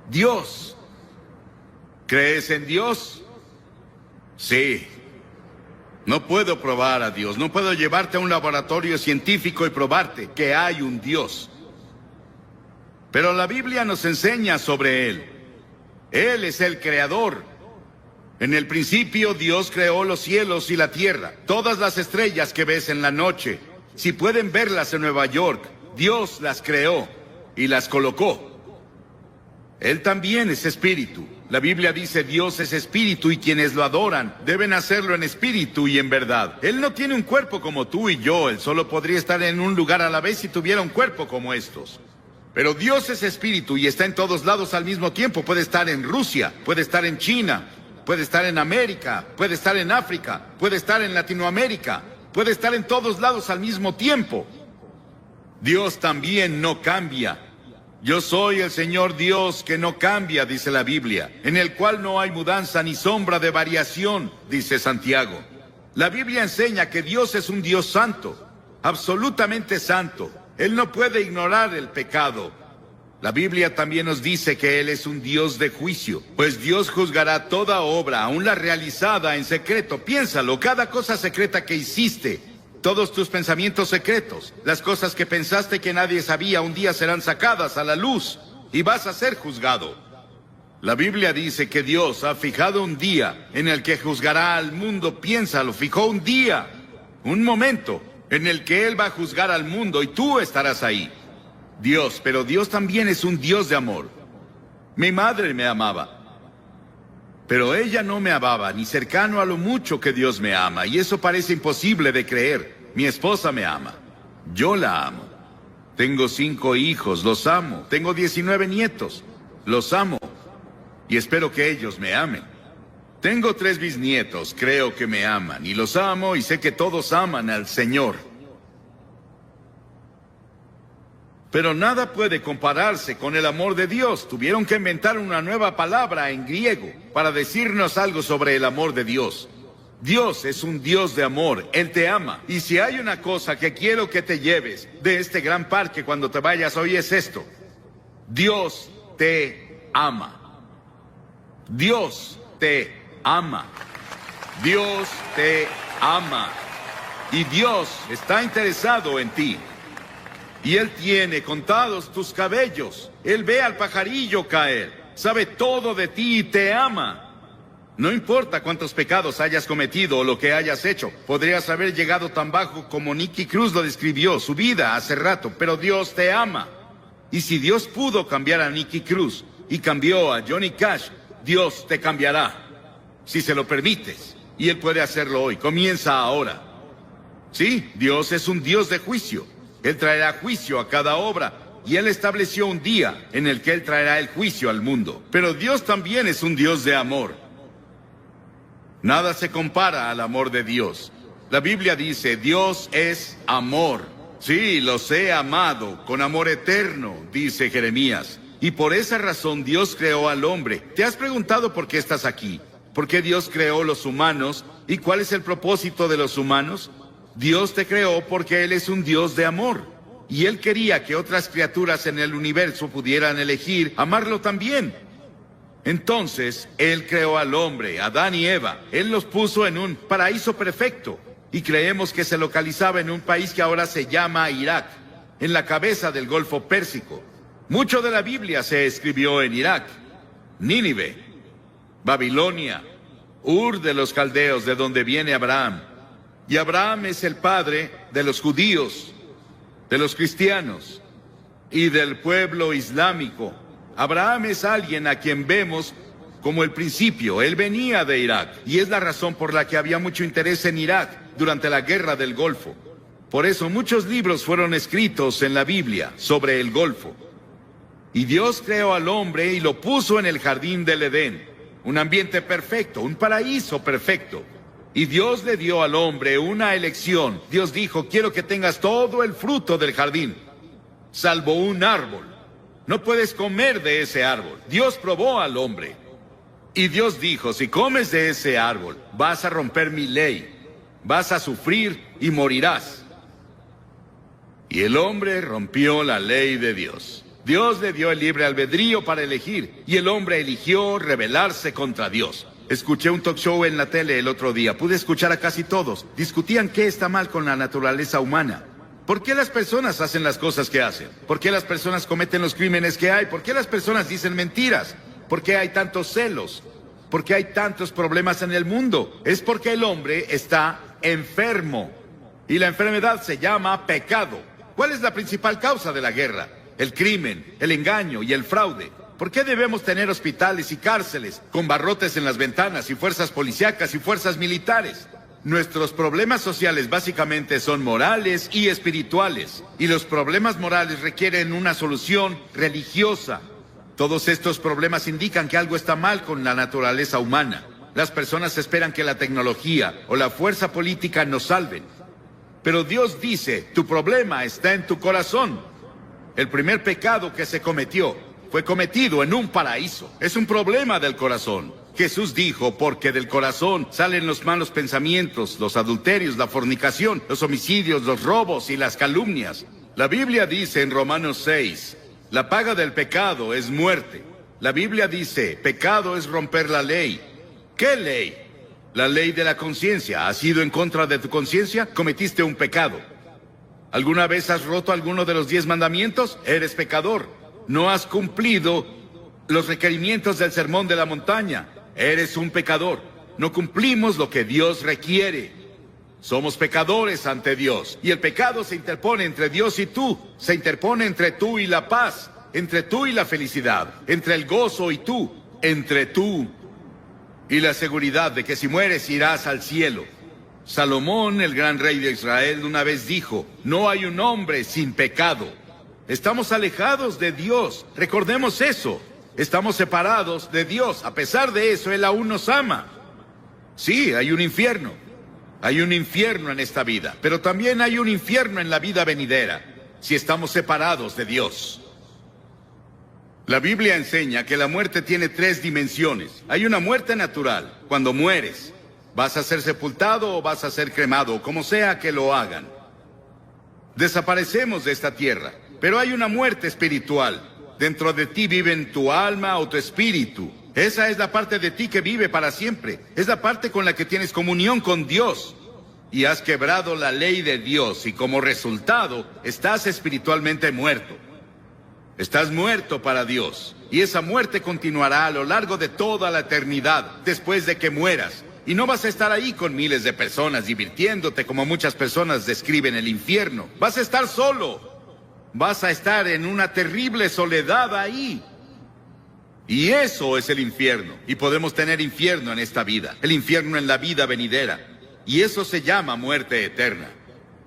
Dios. ¿Crees en Dios? Sí. No puedo probar a Dios, no puedo llevarte a un laboratorio científico y probarte que hay un Dios. Pero la Biblia nos enseña sobre Él. Él es el creador. En el principio Dios creó los cielos y la tierra, todas las estrellas que ves en la noche. Si pueden verlas en Nueva York, Dios las creó y las colocó. Él también es espíritu. La Biblia dice Dios es espíritu y quienes lo adoran deben hacerlo en espíritu y en verdad. Él no tiene un cuerpo como tú y yo, Él solo podría estar en un lugar a la vez si tuviera un cuerpo como estos. Pero Dios es espíritu y está en todos lados al mismo tiempo. Puede estar en Rusia, puede estar en China, puede estar en América, puede estar en África, puede estar en Latinoamérica, puede estar en todos lados al mismo tiempo. Dios también no cambia. Yo soy el Señor Dios que no cambia, dice la Biblia, en el cual no hay mudanza ni sombra de variación, dice Santiago. La Biblia enseña que Dios es un Dios santo, absolutamente santo. Él no puede ignorar el pecado. La Biblia también nos dice que Él es un Dios de juicio, pues Dios juzgará toda obra, aun la realizada en secreto. Piénsalo, cada cosa secreta que hiciste, todos tus pensamientos secretos, las cosas que pensaste que nadie sabía, un día serán sacadas a la luz y vas a ser juzgado. La Biblia dice que Dios ha fijado un día en el que juzgará al mundo. Piénsalo, fijó un día, un momento en el que Él va a juzgar al mundo y tú estarás ahí. Dios, pero Dios también es un Dios de amor. Mi madre me amaba, pero ella no me amaba ni cercano a lo mucho que Dios me ama, y eso parece imposible de creer. Mi esposa me ama. Yo la amo. Tengo 5 hijos, los amo. Tengo 19 nietos, los amo. Y espero que ellos me amen. Tengo 3 bisnietos, creo que me aman, y los amo, y sé que todos aman al Señor. Pero nada puede compararse con el amor de Dios. Tuvieron que inventar una nueva palabra en griego para decirnos algo sobre el amor de Dios. Dios es un Dios de amor, Él te ama. Y si hay una cosa que quiero que te lleves de este gran parque cuando te vayas hoy es esto: Dios te ama. Dios te ama. Dios te ama. Y Dios está interesado en ti. Y Él tiene contados tus cabellos. Él ve al pajarillo caer. Sabe todo de ti y te ama. No importa cuántos pecados hayas cometido o lo que hayas hecho. Podrías haber llegado tan bajo como Nicky Cruz lo describió, su vida hace rato, pero Dios te ama. Y si Dios pudo cambiar a Nicky Cruz y cambió a Johnny Cash, Dios te cambiará. Si se lo permites. Y Él puede hacerlo hoy. Comienza ahora. Sí, Dios es un Dios de juicio. Él traerá juicio a cada obra, y Él estableció un día en el que Él traerá el juicio al mundo. Pero Dios también es un Dios de amor. Nada se compara al amor de Dios. La Biblia dice, Dios es amor. Sí, los he amado con amor eterno, dice Jeremías. Y por esa razón Dios creó al hombre. ¿Te has preguntado por qué estás aquí? ¿Por qué Dios creó los humanos? ¿Y cuál es el propósito de los humanos? Dios te creó porque Él es un Dios de amor. Y Él quería que otras criaturas en el universo pudieran elegir amarlo también. Entonces, Él creó al hombre, Adán y Eva. Él los puso en un paraíso perfecto. Y creemos que se localizaba en un país que ahora se llama Irak, en la cabeza del Golfo Pérsico. Mucho de la Biblia se escribió en Irak, Nínive, Babilonia, Ur de los caldeos, de donde viene Abraham. Y Abraham es el padre de los judíos, de los cristianos y del pueblo islámico. Abraham es alguien a quien vemos como el principio. Él venía de Irak y es la razón por la que había mucho interés en Irak durante la guerra del Golfo. Por eso muchos libros fueron escritos en la Biblia sobre el Golfo. Y Dios creó al hombre y lo puso en el jardín del Edén, un ambiente perfecto, un paraíso perfecto. Y Dios le dio al hombre una elección. Dios dijo, quiero que tengas todo el fruto del jardín, salvo un árbol. No puedes comer de ese árbol. Dios probó al hombre. Y Dios dijo, si comes de ese árbol, vas a romper mi ley. Vas a sufrir y morirás. Y el hombre rompió la ley de Dios. Dios le dio el libre albedrío para elegir. Y el hombre eligió rebelarse contra Dios. Escuché un talk show en la tele el otro día. Pude escuchar a casi todos. Discutían qué está mal con la naturaleza humana. ¿Por qué las personas hacen las cosas que hacen? ¿Por qué las personas cometen los crímenes que hay? ¿Por qué las personas dicen mentiras? ¿Por qué hay tantos celos? ¿Por qué hay tantos problemas en el mundo? Es porque el hombre está enfermo. Y la enfermedad se llama pecado. ¿Cuál es la principal causa de la guerra? El crimen, el engaño y el fraude. ¿Por qué debemos tener hospitales y cárceles con barrotes en las ventanas y fuerzas policíacas y fuerzas militares? Nuestros problemas sociales básicamente son morales y espirituales. Y los problemas morales requieren una solución religiosa. Todos estos problemas indican que algo está mal con la naturaleza humana. Las personas esperan que la tecnología o la fuerza política nos salven. Pero Dios dice, tu problema está en tu corazón. El primer pecado que se cometió fue cometido en un paraíso. Es un problema del corazón. Jesús dijo, porque del corazón salen los malos pensamientos, los adulterios, la fornicación, los homicidios, los robos y las calumnias. La Biblia dice en Romanos 6, la paga del pecado es muerte. La Biblia dice, pecado es romper la ley. ¿Qué ley? La ley de la conciencia. ¿Has ido en contra de tu conciencia? Cometiste un pecado. ¿Alguna vez has roto alguno de los 10 mandamientos? Eres pecador. No has cumplido los requerimientos del sermón de la montaña. Eres un pecador. No cumplimos lo que Dios requiere. Somos pecadores ante Dios. Y el pecado se interpone entre Dios y tú. Se interpone entre tú y la paz, entre tú y la felicidad, entre el gozo y tú, entre tú y la seguridad de que si mueres irás al cielo. Salomón, el gran rey de Israel, una vez dijo: no hay un hombre sin pecado. Estamos alejados de Dios. Recordemos eso. Estamos separados de Dios. A pesar de eso, Él aún nos ama. Sí, hay un infierno. Hay un infierno en esta vida, pero también hay un infierno en la vida venidera, si estamos separados de Dios. La Biblia enseña que la muerte tiene 3 dimensiones. Hay una muerte natural. Cuando mueres, vas a ser sepultado o vas a ser cremado, o como sea que lo hagan. Desaparecemos de esta tierra, pero hay una muerte espiritual. Dentro de ti viven tu alma o tu espíritu. Esa es la parte de ti que vive para siempre. Es la parte con la que tienes comunión con Dios. Y has quebrado la ley de Dios y como resultado estás espiritualmente muerto. Estás muerto para Dios. Y esa muerte continuará a lo largo de toda la eternidad después de que mueras. Y no vas a estar ahí con miles de personas divirtiéndote como muchas personas describen el infierno. Vas a estar solo. Vas a estar en una terrible soledad ahí. Y eso es el infierno. Y podemos tener infierno en esta vida, el infierno en la vida venidera. Y eso se llama muerte eterna.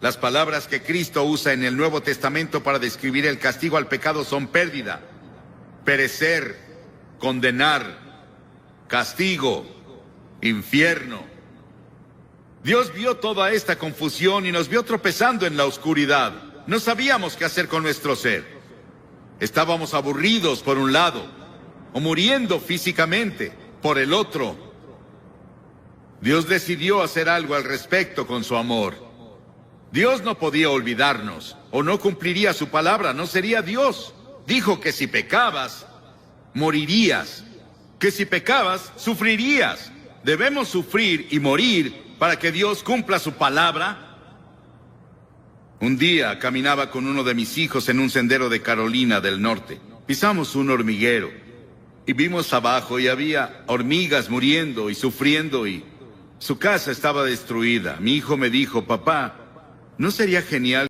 Las palabras que Cristo usa en el Nuevo Testamento para describir el castigo al pecado son pérdida, perecer, condenar, castigo, infierno. Dios vio toda esta confusión y nos vio tropezando en la oscuridad. No sabíamos qué hacer con nuestro ser. Estábamos aburridos por un lado, o muriendo físicamente por el otro. Dios decidió hacer algo al respecto con su amor. Dios no podía olvidarnos, o no cumpliría su palabra, no sería Dios. Dijo que si pecabas, morirías. Que si pecabas, sufrirías. Debemos sufrir y morir para que Dios cumpla su palabra. Un día caminaba con uno de mis hijos en un sendero de Carolina del Norte. Pisamos un hormiguero. Y vimos abajo y había hormigas muriendo y sufriendo y su casa estaba destruida. Mi hijo me dijo: papá, ¿no sería genial